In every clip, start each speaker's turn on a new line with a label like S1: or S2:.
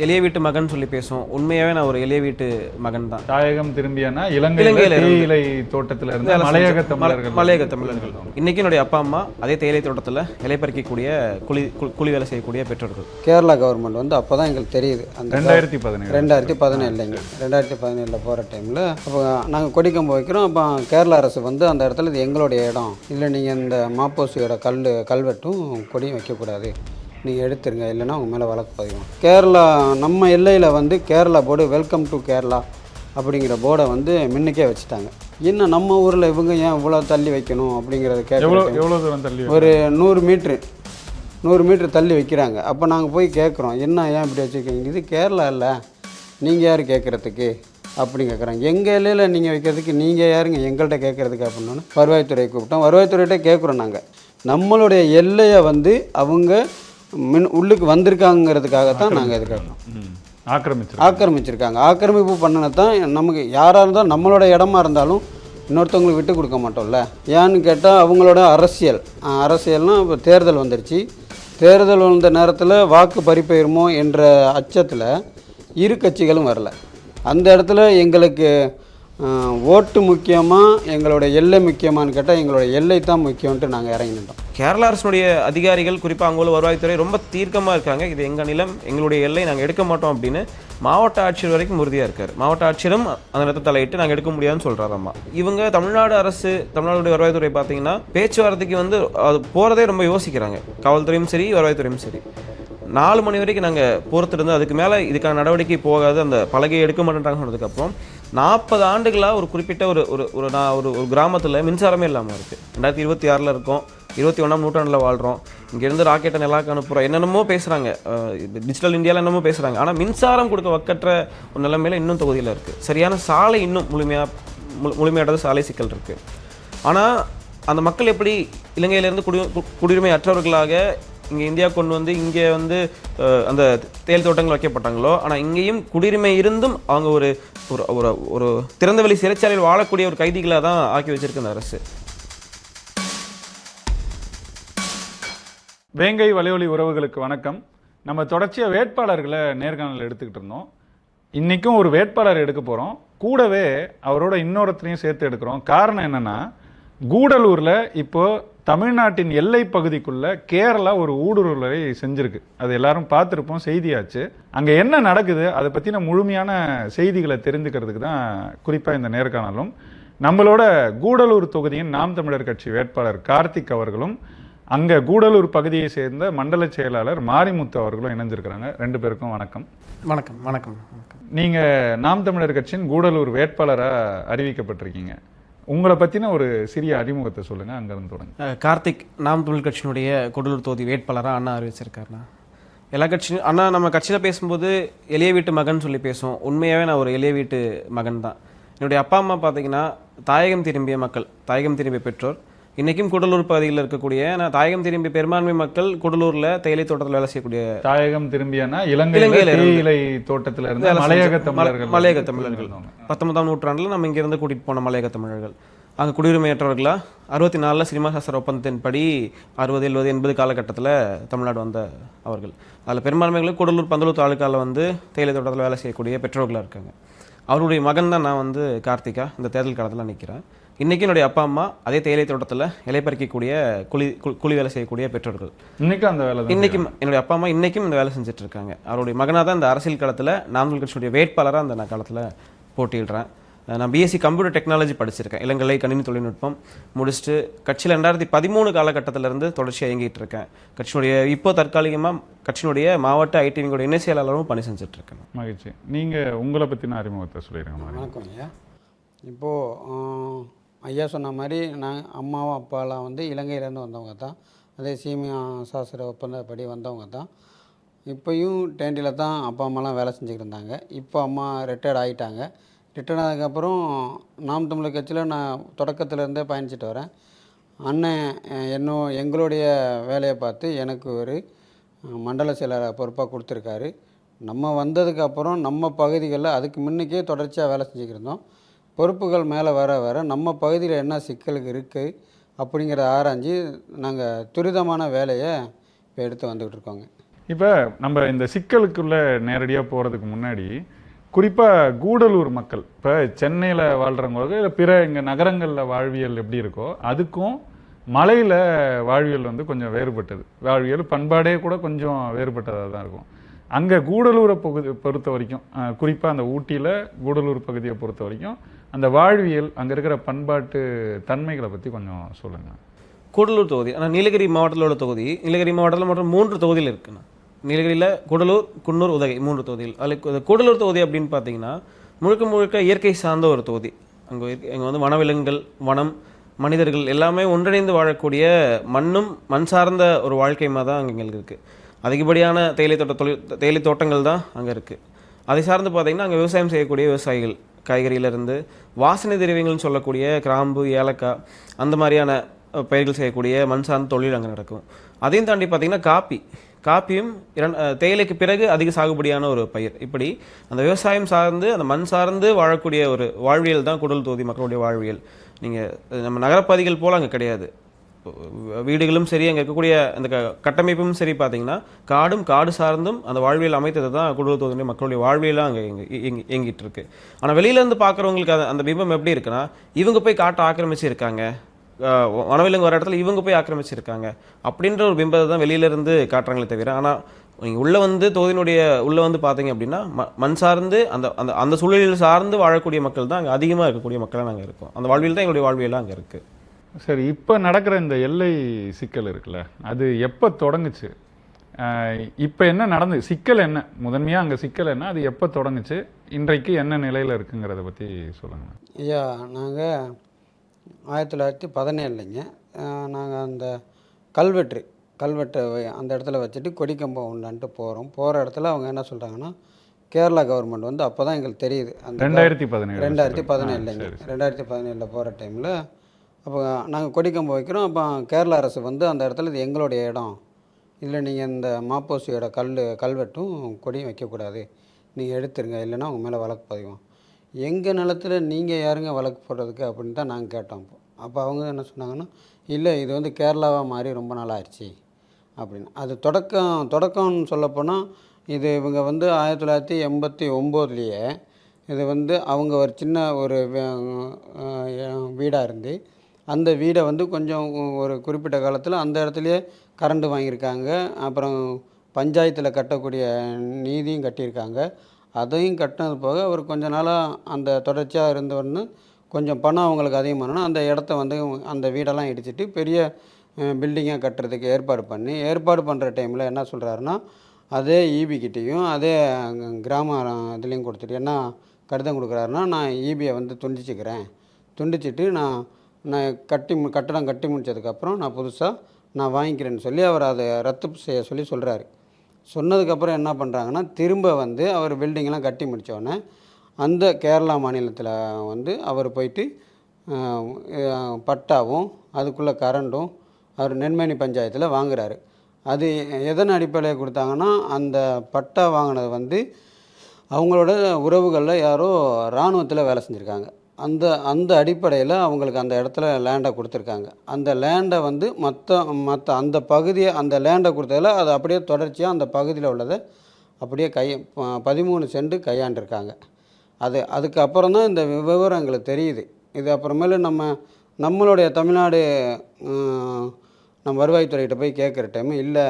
S1: எளிய வீட்டு மகன் சொல்லி பேசுவோம். உண்மையாவே நான் ஒரு எளிய வீட்டு மகன் தான்.
S2: தாயகம் திரும்பியனா இலங்கையில தேயிலை தோட்டத்துல இருந்து மலையக தமிழர்கள்.
S1: இன்னைக்கு என்னுடைய அப்பா அம்மா அதே தேயிலை தோட்டத்தில் இலை பறிக்கக்கூடிய கூலி வேலை செய்யக்கூடிய பெற்றோர்கள்.
S3: கேரளா கவர்மெண்ட் வந்து அப்போ தான் எங்களுக்கு தெரியுது, அந்த
S2: 2017
S3: 2017 போகிற டைமில் அப்போ நாங்கள் கொடிக்கம்பு வைக்கிறோம். அப்போ கேரளா அரசு வந்து அந்த இடத்துல இது எங்களுடைய இடம், இல்லை நீங்கள் இந்த மாப்போசியோட கல்வெட்டும் கொடியும் வைக்கக்கூடாது, நீங்கள் எடுத்துருங்க, இல்லைன்னா உங்கள் மேலே வழக்கு பதிவோம். கேரளா நம்ம எல்லையில் வந்து Kerala board welcome to Kerala அப்படிங்கிற போர்டை வந்து முன்னுக்கே வச்சுட்டாங்க. இன்னும் நம்ம ஊரில் இவங்க ஏன் இவ்வளோ தள்ளி வைக்கணும் அப்படிங்கிறத
S2: எவ்வளோ தூரம் தள்ளி,
S3: ஒரு 100 மீட்ரு தள்ளி வைக்கிறாங்க. அப்போ நாங்கள் போய் கேட்குறோம், என்ன ஏன் இப்படி வச்சுருக்கீங்க, இது கேரளா இல்லை, நீங்கள் யார் கேட்குறதுக்கு அப்படின்னு கேட்குறாங்க. எங்கள் எல்லையில் நீங்கள் வைக்கிறதுக்கு நீங்கள் யாருங்க எங்கள்கிட்ட கேட்குறதுக்கு அப்படின்னு வருவாய்த்துறை கூப்பிட்டோம். வருவாய்த்துறையிட்ட கேட்குறோம், நாங்கள் நம்மளுடைய எல்லையை வந்து அவங்க உள்ளுக்கு வந்திருக்காங்கிறதுக்காகத்தான் நாங்கள் இது கேட்குறோம். ஆக்கிரமிச்சிருக்காங்க. ஆக்கிரமிப்பு பண்ணினதான் நமக்கு யாராக இருந்தாலும் நம்மளோட இடமா இருந்தாலும் இன்னொருத்தவங்களுக்கு விட்டு கொடுக்க மாட்டோம்ல. ஏன்னு கேட்டால் அவங்களோட அரசியல்னால் இப்போ தேர்தல் வந்துருச்சு. தேர்தல் வந்த நேரத்தில் வாக்கு பறிப்போயிருமோ என்ற அச்சத்தில் இரு கட்சிகளும் வரல. அந்த இடத்துல எங்களுக்கு ஓட்டு முக்கியமாக எங்களோட எல்லை முக்கியமானு கேட்டால் எங்களோட எல்லை தான் முக்கியம்ன்ட்டு நாங்கள் இறங்கிட்டோம்.
S1: கேரளா அரசுடைய அதிகாரிகள் குறிப்பாக அங்குள்ள வருவாய்த்துறை ரொம்ப தீர்க்கமாக இருக்காங்க. இது எங்கள் நிலம், எங்களுடைய எல்லை, நாங்கள் எடுக்க மாட்டோம் அப்படின்னு மாவட்ட ஆட்சியர் வரைக்கும் உறுதியாக இருக்கார். மாவட்ட ஆட்சியரும் அந்த இடத்தை தலையிட்டு நாங்கள் எடுக்க முடியாதுன்னு சொல்கிறாரம்மா. இவங்க தமிழ்நாடு அரசு, தமிழ்நாடுடைய வருவாய்த்துறை பார்த்தீங்கன்னா பேச்சுவார்த்தைக்கு வந்து அது போகிறதே ரொம்ப யோசிக்கிறாங்க. காவல்துறையும் சரி, வருவாய்த்துறையும் சரி. 4 மணி வரைக்கும் நாங்கள் பொறுத்திருந்து அதுக்கு மேலே இதுக்கான நடவடிக்கை போகாது, அந்த பலகையை எடுக்க மாட்டேன்றாங்க சொன்னதுக்கப்புறம் 40 ஆண்டுகளாக ஒரு குறிப்பிட்ட ஒரு கிராமத்தில் மின்சாரமே இல்லாமல் இருக்குது. 2026 இருக்கோம், 21ஆம் நூற்றாண்டில் வாழ்கிறோம். இங்கேருந்து ராக்கெட்டை நிலாக்கு அனுப்புகிறோம், என்னென்னமோ பேசுகிறாங்க, டிஜிட்டல் இந்தியாவில் என்னமோ பேசுகிறாங்க. ஆனால் மின்சாரம் கொடுக்க வக்கற்ற ஒரு நிலைமையில் இன்னும் தொகுதியில் இருக்குது. சரியான சாலை இன்னும் முழுமையானது சாலை சிக்கல் இருக்குது. ஆனால் அந்த மக்கள் எப்படி இலங்கையிலேருந்து குடியுரிமை அற்றவர்களாக இங்கே இந்தியா கொண்டு வந்து இங்கே வந்து அந்த தேயிலை தோட்டங்கள் வைக்கப்பட்டாங்களோ, ஆனால் இங்கேயும் குடியுரிமை இருந்தும் அவங்க ஒரு ஒரு ஒரு திறந்தவெளி சிறைச்சாலையில் வாழக்கூடிய ஒரு கைதிகளாக தான் ஆக்கி வச்சிருக்கு இந்த அரசு.
S2: வேங்கை வலையொலி உறவுகளுக்கு வணக்கம். நம்ம தொடர்ச்சியாக வேட்பாளர்களை நேர்காணல் எடுத்துக்கிட்டு இருந்தோம். இன்றைக்கும் ஒரு வேட்பாளர் எடுக்க போகிறோம், கூடவே அவரோட இன்னொருத்தரையும் சேர்த்து எடுக்கிறோம். காரணம் என்னென்னா, கூடலூரில் இப்போது தமிழ்நாட்டின் எல்லை பகுதிக்குள்ள கேரளா ஒரு ஊடுருவலை செஞ்சிருக்கு. அது எல்லாரும் பார்த்துருப்போம், செய்தியாச்சு. அங்கே என்ன நடக்குது அதை பற்றின முழுமையான செய்திகளை தெரிஞ்சுக்கிறதுக்கு தான் குறிப்பாக இந்த நேர்காணலும். நம்மளோட கூடலூர் தொகுதியின் நாம் தமிழர் கட்சி வேட்பாளர் கார்த்திக் அவர்களும் அங்கே கூடலூர் பகுதியை சேர்ந்த மண்டல செயலாளர் மாரிமுத்து அவர்களும் இணைஞ்சிருக்கிறாங்க. 2 பேருக்கும் வணக்கம்.
S1: வணக்கம். வணக்கம்.
S2: நீங்கள் நாம் தமிழர் கட்சியின் கூடலூர் வேட்பாளராக அறிவிக்கப்பட்டிருக்கீங்க. உங்களை பற்றின ஒரு சிறிய அறிமுகத்தை சொல்லுங்கள், அங்கேருந்து தொடங்க.
S1: கார்த்திக் நாம் தமிழ் கட்சியினுடைய கூடலூர் தொகுதி வேட்பாளராக அண்ணா அறிவிச்சிருக்காருண்ணா. எல்லா கட்சியும் அண்ணா நம்ம கட்சியில் பேசும்போது எளிய வீட்டு மகன் சொல்லி பேசுவோம். உண்மையாகவே நான் ஒரு எளிய வீட்டு மகன் தான். என்னுடைய அப்பா அம்மா பார்த்தீங்கன்னா தாயகம் திரும்பிய மக்கள், தாயகம் திரும்பிய பெற்றோர். இன்றைக்கும் கூடலூர் பகுதியில் இருக்கக்கூடிய தாயகம் திரும்பிய பெரும்பான்மை மக்கள் கூடலூரில் தேயிலை தோட்டத்தில் வேலை செய்யக்கூடிய தாயகம் திரும்பியனா இலங்கையில தேயிலை தோட்டத்தில் இருந்து மலையக தமிழர்கள் 19ஆம் நூற்றாண்டில் நம்ம இங்கிருந்து கூட்டிகிட்டு போன மலையக தமிழர்கள் அங்கே குடியுரிமையற்றவர்களாக 64 சினிமா சாஸ்திர ஒப்பந்தத்தின்படி 60, 70, 80 காலகட்டத்தில் தமிழ்நாடு வந்த அவர்கள். அதில் பெரும்பான்மைகளும் கூடலூர் பந்தலூர் தாலுக்காவில் வந்து தேயிலை தோட்டத்தில் வேலை செய்யக்கூடிய பெற்றோர்களாக இருக்காங்க. அவருடைய மகன் தான் நான் வந்து கார்த்திகா இந்த தேர்தல் காலத்தில் நிற்கிறேன். இன்றைக்கி என்னுடைய அப்பா அம்மா அதே தேயிலை தோட்டத்தில் இலை பறிக்கக்கூடிய கூலி வேலை செய்யக்கூடிய பெற்றோர்கள். இன்றைக்கும் என்னுடைய அப்பா அம்மா இன்றைக்கும் இந்த வேலை செஞ்சுட்டு இருக்காங்க. அவருடைய மகனாக தான் இந்த அரசியல் காலத்தில் நாம் தமிழ் கட்சியுடைய வேட்பாளராக அந்த நான் காலத்தில் போட்டியிடுறேன். நான் பிஎஸ்சி கம்ப்யூட்டர் டெக்னாலஜி படிச்சிருக்கேன், இளங்கலை கணினி தொழில்நுட்பம் முடிச்சுட்டு கட்சியில் 2013 காலகட்டத்திலேருந்து தொடர்ச்சியாக இயங்கிட்டு இருக்கேன். கட்சியினுடைய இப்போ தற்காலிகமாக கட்சியினுடைய மாவட்ட ஐடிவிங்களுடைய இணை செயலாளரும் பணி செஞ்சுட்டு இருக்கேன்.
S2: மகிழ்ச்சி. நீங்கள் உங்களை பற்றின அறிமுகத்தை சொல்லிடுங்க.
S3: வணக்கம் ஐயா. இப்போது ஐயா சொன்ன மாதிரி அம்மாவும் அப்பாலாம் வந்து இலங்கையிலேருந்து வந்தவங்க தான், அதே சீமா சாஸ்திர ஒப்பந்தப்படி வந்தவங்க தான். இப்போயும் டேண்டியில் தான் அப்பா அம்மாலாம் வேலை செஞ்சுக்கிட்டு இருந்தாங்க. இப்போ அம்மா ரிட்டையர்ட் ஆகிட்டாங்க. ரிட்டையர்ட் ஆனதுக்கப்புறம் நாம் தமிழர் கட்சியில் நான் தொடக்கத்துலேருந்தே பயணிச்சுட்டு வரேன். அண்ணன் எங்களுடைய வேலையை பார்த்து எனக்கு ஒரு மண்டல செயலர் பொறுப்பாக கொடுத்துருக்காரு. நம்ம வந்ததுக்கப்புறம் நம்ம பகுதிகளில் அதுக்கு முன்னுக்கே தொடர்ச்சியாக வேலை செஞ்சுக்கிட்டு இருந்தோம். பொறுப்புகள் மேலே வர நம்ம பகுதியில் என்ன சிக்கலுக்கு இருக்குது அப்படிங்கிறத ஆராய்ஞ்சு நாங்கள் துரிதமான வேலையை இப்போ எடுத்து வந்துக்கிட்டு இருக்கோங்க.
S2: இப்போ நம்ம இந்த சிக்கலுக்குள்ள நேரடியாக போகிறதுக்கு முன்னாடி குறிப்பாக கூடலூர் மக்கள் இப்போ சென்னையில் வாழ்கிறவங்களுக்கு இல்லை பிற இங்கே நகரங்களில் வாழ்வியல் எப்படி இருக்கோ அதுக்கும் மலையில் வாழ்வியல் வந்து கொஞ்சம் வேறுபட்டது. வாழ்வியல் பண்பாடே கூட கொஞ்சம் வேறுபட்டதாக தான் இருக்கும். அங்கே கூடலூரை பொறுத்த வரைக்கும் குறிப்பாக அந்த ஊட்டியில் கூடலூர் பகுதியை பொறுத்த வரைக்கும் அந்த வாழ்வியல் அங்கே இருக்கிற பண்பாட்டு தன்மைகளை பற்றி கொஞ்சம் சொல்லுங்கள்.
S1: கூடலூர் தொகுதி ஆனால் நீலகிரி மாவட்டத்தில் உள்ள தொகுதி. நீலகிரி மாவட்டத்தில் மட்டும் 3 தொகுதியில் இருக்குண்ணா. நீலகிரியில் கூடலூர், குன்னூர், உதகை 3 தொகுதிகள். அதில் கூடலூர் தொகுதி அப்படின்னு பார்த்தீங்கன்னா முழுக்க முழுக்க இயற்கை சார்ந்த ஒரு தொகுதி. அங்கே வந்து வனவிலங்குகள், வனம், மனிதர்கள் எல்லாமே ஒன்றிணைந்து வாழக்கூடிய மண்ணும் மண் சார்ந்த ஒரு வாழ்க்கைமாக தான் அங்கே எங்களுக்கு இருக்குது. அதிகப்படியான தேயிலை தோட்டங்கள் தான் அங்கே இருக்குது. அதை சார்ந்து பார்த்தீங்கன்னா அங்கே விவசாயம் செய்யக்கூடிய விவசாயிகள், காய்கறியிலேருந்து வாசனை திரவியங்கள்னு சொல்லக்கூடிய கிராம்பு, ஏலக்காய் அந்த மாதிரியான பயிர்கள் செய்யக்கூடிய மண் சார்ந்த தொழில் அங்கே நடக்கும். அதையும் தாண்டி பார்த்தீங்கன்னா காப்பியும் தேயிலைக்கு பிறகு அதிக சாகுபடியான ஒரு பயிர். இப்படி அந்த விவசாயம் சார்ந்து அந்த மண் சார்ந்து வாழக்கூடிய ஒரு வாழ்வியல் தான் கூடலூர் தொகுதி மக்களுடைய வாழ்வியல். நீங்கள் நம்ம நகரப்பகுதிகள் போல் அங்கே கிடையாது. வீடுகளும் சரி, அங்கே இருக்கக்கூடிய அந்த கட்டமைப்பும் சரி பார்த்தீங்கன்னா காடு சார்ந்தும் அந்த வாழ்வியல் அமைத்தது தான் கூடலூர் தொகுதியுடைய மக்களுடைய வாழ்வியலாக அங்கே இயங்கிட்டு இருக்கு. ஆனால் வெளியிலேருந்து பார்க்குறவங்களுக்கு அந்த பிம்பம் எப்படி இருக்குன்னா, இவங்க போய் காட்டை ஆக்கிரமிச்சு இருக்காங்க, வனவிலங்கு வர இடத்துல இவங்க போய் ஆக்கிரமிச்சிருக்காங்க அப்படின்ற ஒரு பிம்பத்தை தான் வெளியிலேருந்து காட்டுறாங்களே தவிர, ஆனால் நீங்கள் உள்ளே வந்து தொகுதியினுடைய உள்ளே வந்து பார்த்தீங்க அப்படின்னா மண் சார்ந்து அந்த அந்த அந்த சூழலில் சார்ந்து வாழக்கூடிய மக்கள் தான் அங்கே அதிகமாக இருக்கக்கூடிய மக்களாக நாங்கள் இருக்கோம். அந்த வாழ்வியல் தான் எங்களுடைய வாழ்வியலாக அங்கே இருக்குது.
S2: சரி, இப்போ நடக்கிற இந்த எல்லை சிக்கல் இருக்குல்ல, அது எப்போ தொடங்குச்சு? இப்போ என்ன நடந்து சிக்கல் என்ன, முதன்மையாக அங்கே சிக்கல் என்ன, அது எப்போ தொடங்குச்சு, இன்றைக்கு என்ன நிலையில் இருக்குங்கிறத பற்றி சொல்லுங்கள்.
S3: ஐயா, நாங்கள் 1917ங்க நாங்கள் அந்த கல்வெட்டை அந்த இடத்துல வச்சுட்டு கொடிக்கம்பம் உண்டான்ட்டு போகிற இடத்துல அவங்க என்ன சொல்கிறாங்கன்னா, கேரளா கவர்மெண்ட் வந்து அப்போ தான் எங்களுக்கு தெரியுது அந்த 2017 2017 போகிற டைமில் அப்போ நாங்கள் கொடிக்கம்பம் வைக்கிறோம். அப்போ கேரளா அரசு வந்து அந்த இடத்துல இது எங்களுடைய இடம், இல்லை நீங்கள் இந்த மாப்போசியோட கல்வெட்டும் கொடியும் வைக்கக்கூடாது, நீங்கள் எடுத்துருங்க, இல்லைன்னா உங்கள் மேலே வழக்கு பதிவோம். எங்கள் நிலத்தில் நீங்கள் யாருங்க வழக்கு போடுறதுக்கு அப்படின்னு தான் நாங்கள் கேட்டோம். அப்போ அவங்க என்ன சொன்னாங்கன்னா, இல்லை இது வந்து கேரளாவாக மாறி ரொம்ப நாள் ஆயிடுச்சு அப்படின்னு. அது தொடக்கம்னு சொல்லப்போனால் இது இவங்க வந்து 1989லேயே இது வந்து அவங்க ஒரு சின்ன ஒரு வீடாக இருந்து அந்த வீடை வந்து கொஞ்சம் ஒரு குறிப்பிட்ட காலத்தில் அந்த இடத்துலையே கரண்டு வாங்கியிருக்காங்க. அப்புறம் பஞ்சாயத்தில் கட்டக்கூடிய நீதியும் கட்டியிருக்காங்க. அதையும் கட்டினது போக அவர் கொஞ்ச நாளாக அந்த தொடர்ச்சியாக இருந்தவர்னு கொஞ்சம் பணம் அவங்களுக்கு அதிகமானோன்னா அந்த இடத்த வந்து அந்த வீடெல்லாம் இடிச்சிட்டு பெரிய பில்டிங்காக கட்டுறதுக்கு ஏற்பாடு பண்ணுற டைமில் என்ன சொல்கிறாருன்னா, அதே ஈபிக்கிட்டேயும் அதே கிராம இதுலேயும் கொடுத்துட்டு என்ன கடிதம் கொடுக்குறாருன்னா, நான் ஈபியை வந்து துண்டிச்சிட்டு நான் கட்டடம் கட்டி முடித்ததுக்கப்புறம் நான் புதுசாக வாங்கிக்கிறேன்னு சொல்லி அவர் அதை ரத்து செய்ய சொல்கிறாரு. சொன்னதுக்கப்புறம் என்ன பண்ணுறாங்கன்னா, திரும்ப வந்து அவர் பில்டிங்கெலாம் கட்டி முடித்தோடனே அந்த கேரளா மாநிலத்தில் வந்து அவர் போயிட்டு பட்டாவும் அதுக்குள்ளே கரண்டும் அவர் நென்மேனி பஞ்சாயத்தில் வாங்குறாரு. அது எதன் அடிப்படையில் கொடுத்தாங்கன்னா, அந்த பட்டா வாங்கினது வந்து அவங்களோட உறவுகளில் யாரோ இராணுவத்தில் வேலை செஞ்சுருக்காங்க. அந்த அடிப்படையில் அவங்களுக்கு அந்த இடத்துல லேண்டை கொடுத்துருக்காங்க. அந்த லேண்டை வந்து மற்ற அந்த பகுதியை அந்த லேண்டை கொடுத்ததில் அது அப்படியே தொடர்ச்சியாக அந்த பகுதியில் உள்ளதை அப்படியே 13 சென்ட் கையாண்டிருக்காங்க. அதுக்கப்புறம் தான் இந்த விவரம் எங்களுக்கு தெரியுது. இது அப்புறமேலு நம்மளுடைய தமிழ்நாடு நம்ம வருவாய்த்துறைகிட்ட போய் கேட்குற டைமு, இல்லை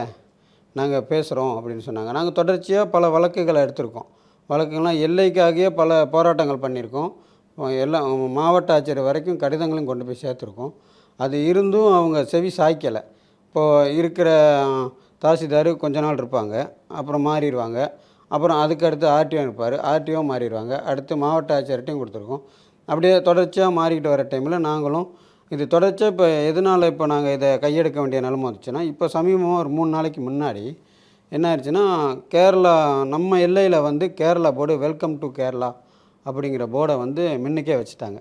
S3: நாங்கள் பேசுகிறோம் அப்படின்னு சொன்னாங்க. நாங்கள் தொடர்ச்சியாக பல வழக்குகளை எடுத்திருக்கோம். வழக்குகள்லாம் எல்லைக்காகிய பல போராட்டங்கள் பண்ணியிருக்கோம். எல்லாம் மாவட்ட ஆட்சியர் வரைக்கும் கடிதங்களையும் கொண்டு போய் சேர்த்துருக்கோம். அது இருந்தும் அவங்க செவி சாய்க்கலை. இப்போது இருக்கிற தாசில்தார் கொஞ்ச நாள் இருப்பாங்க, அப்புறம் மாறிடுவாங்க. அப்புறம் அதுக்கடுத்து ஆர்டிஓ இருப்பார், ஆர்டிஓ மாறிடுவாங்க. அடுத்து மாவட்ட ஆட்சியர்கிட்டையும் கொடுத்துருக்கோம். அப்படியே தொடர்ச்சியாக மாறிக்கிட்டு வர டைமில் நாங்களும் இது தொடர்ச்சியாக இப்போ எதனால் இப்போ நாங்கள் இதை கையெடுக்க வேண்டிய நிலைமை வந்துச்சுன்னா, இப்போ சமீபமாக ஒரு 3 நாளைக்கு முன்னாடி என்ன ஆயிடுச்சுன்னா, கேரளா நம்ம எல்லையில் வந்து Kerala board welcome to Kerala அப்படிங்கிற போர்டை வந்து முன்னுக்கே வச்சுட்டாங்க.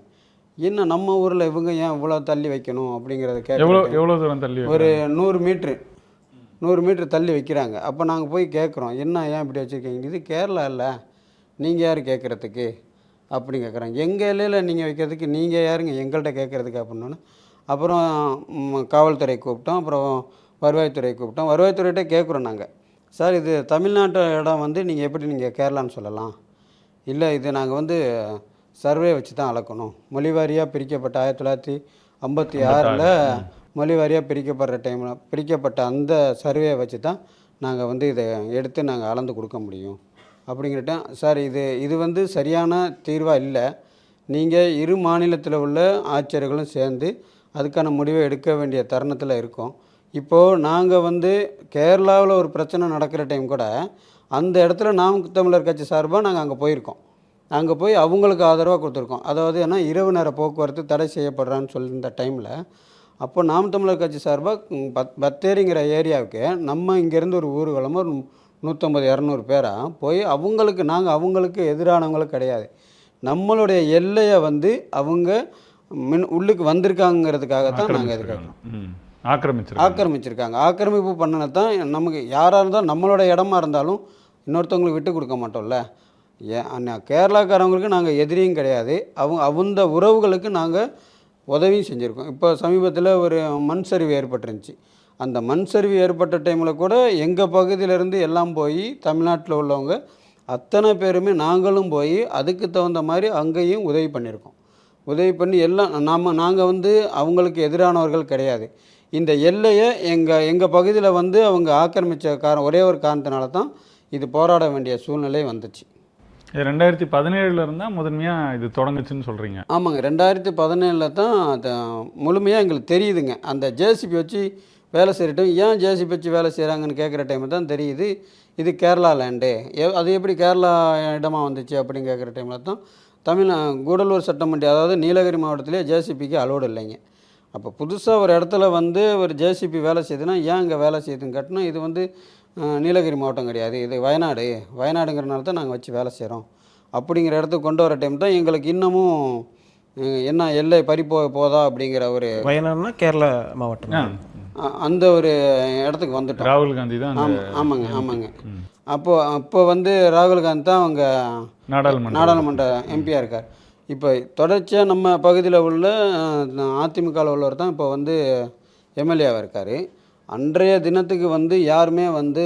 S3: என்ன நம்ம ஊரில் இவங்க ஏன் இவ்வளோ தள்ளி வைக்கணும் அப்படிங்கிறத
S2: எவ்வளோ தூரம் தள்ளி,
S3: ஒரு 100 மீட்ரு தள்ளி வைக்கிறாங்க. அப்போ நாங்கள் போய் கேட்குறோம், என்ன ஏன் இப்படி வச்சுருக்கீங்க, இது கேரளா இல்லை, நீங்கள் யார் கேட்குறதுக்கு அப்படி கேட்குறாங்க. எங்கள் எல்லையில் நீங்கள் வைக்கிறதுக்கு நீங்கள் யாருங்க எங்கள்கிட்ட கேட்குறதுக்கு அப்படின்னோன்னு அப்புறம் காவல்துறை கூப்பிட்டோம், அப்புறம் வருவாய்த்துறை கூப்பிட்டோம். வருவாய்த்துறையிட்ட கேட்குறோம் நாங்கள், சார் இது தமிழ்நாட்டு இடம் வந்து நீங்கள் எப்படி நீங்கள் கேரளான்னு சொல்லலாம்? இல்லை இது நாங்கள் வந்து சர்வே வச்சு தான் அளக்கணும். மொழி வாரியாக பிரிக்கப்பட்ட 1956 மொழி வாரியாக பிரிக்கப்படுற டைமில் பிரிக்கப்பட்ட அந்த சர்வே வச்சு தான் நாங்கள் வந்து இதை எடுத்து நாங்கள் அளந்து கொடுக்க முடியும் அப்படிங்கிறட்ட. சார் இது வந்து சரியான தீர்வாக இல்லை. நீங்கள் இரு மாநிலத்தில் உள்ள ஆட்சியர்களும் சேர்ந்து அதுக்கான முடிவை எடுக்க வேண்டிய தருணத்தில் இருக்கோம். இப்போது நாங்கள் வந்து கேரளாவில் ஒரு பிரச்சனை நடக்கிற டைம் கூட அந்த இடத்துல நாம் தமிழர் கட்சி சார்பாக நாங்கள் அங்கே போயிருக்கோம். அங்கே போய் அவங்களுக்கு ஆதரவாக கொடுத்துருக்கோம். அதாவது ஏன்னா இரவு நேர போக்குவரத்து தடை செய்யப்படுறான்னு சொல்லியிருந்த டைமில் அப்போ நாம் தமிழர் கட்சி சார்பாக பத்தேரிங்கிற ஏரியாவுக்கு நம்ம இங்கேருந்து ஒரு ஊர்வலமாக ஒரு 150-200 பேராக போய் அவங்களுக்கு எதிரானவங்களும் கிடையாது. நம்மளுடைய எல்லையை வந்து அவங்க உள்ளுக்கு வந்திருக்காங்கிறதுக்காகத்தான் நாங்கள் எதிர்க்கிறோம். ஆக்கிரமிச்சிருக்காங்க. ஆக்கிரமிப்பு பண்ணின தான் நமக்கு யாராக இருந்தாலும் நம்மளோட இடமா இருந்தாலும் இன்னொருத்தவங்களுக்கு விட்டு கொடுக்க மாட்டோம்ல. கேரளாக்காரவங்களுக்கு நாங்கள் எதிரியும் கிடையாது. அந்த உறவுகளுக்கு நாங்கள் உதவியும் செஞ்சுருக்கோம். இப்போ சமீபத்தில் ஒரு மண் சரிவு ஏற்பட்டுருந்துச்சு. அந்த மண் சரிவு ஏற்பட்ட டைமில் கூட எங்கள் பகுதியிலேருந்து எல்லாம் போய் தமிழ்நாட்டில் உள்ளவங்க அத்தனை பேருமே நாங்களும் போய் அதுக்கு தகுந்த மாதிரி அங்கேயும் உதவி பண்ணியிருக்கோம். உதவி பண்ணி எல்லாம் நாங்கள் வந்து அவங்களுக்கு எதிரானவர்கள் கிடையாது. இந்த எல்லையை எங்கள் பகுதியில் வந்து அவங்க ஆக்கிரமித்த ஒரே ஒரு காரணத்தினால தான் இது போராட வேண்டிய சூழ்நிலை வந்துச்சு.
S2: 2017 இருந்தால் முதன்மையாக இது தொடங்குச்சுன்னு சொல்கிறீங்க? ஆமாங்க,
S3: 2017 தான் அது முழுமையாக எங்களுக்கு தெரியுதுங்க. அந்த ஜேசிபி வச்சு வேலை செய்யட்டும், ஏன் ஜேசிபி வச்சு வேலை செய்கிறாங்கன்னு கேட்குற டைமில் தான் தெரியுது இது கேரளா லேண்டு. அது எப்படி கேரளா இடமா வந்துச்சு அப்படின்னு கேட்குற டைமில் தான் கூடலூர் சட்டமன்ற, அதாவது நீலகிரி மாவட்டத்திலே ஜேசிபிக்கு அலோடு இல்லைங்க. அப்போ புதுசாக ஒரு இடத்துல வந்து ஒரு ஜேசிபி வேலை செய்யுதுன்னா ஏன் இங்கே வேலை செய்யுதுன்னு கேட்டோன்னா இது வந்து நீலகிரி மாவட்டம் கிடையாது, இது வயநாடுங்கிறனால தான் நாங்கள் வச்சு வேலை செய்கிறோம் அப்படிங்கிற இடத்துக்கு கொண்டு வர டைம் தான் எங்களுக்கு இன்னமும் என்ன எல்லை போதா அப்படிங்கிற ஒரு
S1: வயநாடுனா கேரளா மாவட்டம்
S3: அந்த ஒரு இடத்துக்கு வந்துட்டோம்.
S2: ராகுல் காந்தி தான்.
S3: ஆமாங்க. அப்போ வந்து ராகுல் காந்தி தான் அவங்க நாடாளுமன்ற எம்பியாக இருக்கார். இப்போ தொடர்ச்சியாக நம்ம பகுதியில் உள்ள அதிமுகவில் உள்ளவர் தான் இப்போ வந்து எம்எல்ஏவாக இருக்கார். அன்றைய தினத்துக்கு வந்து யாருமே வந்து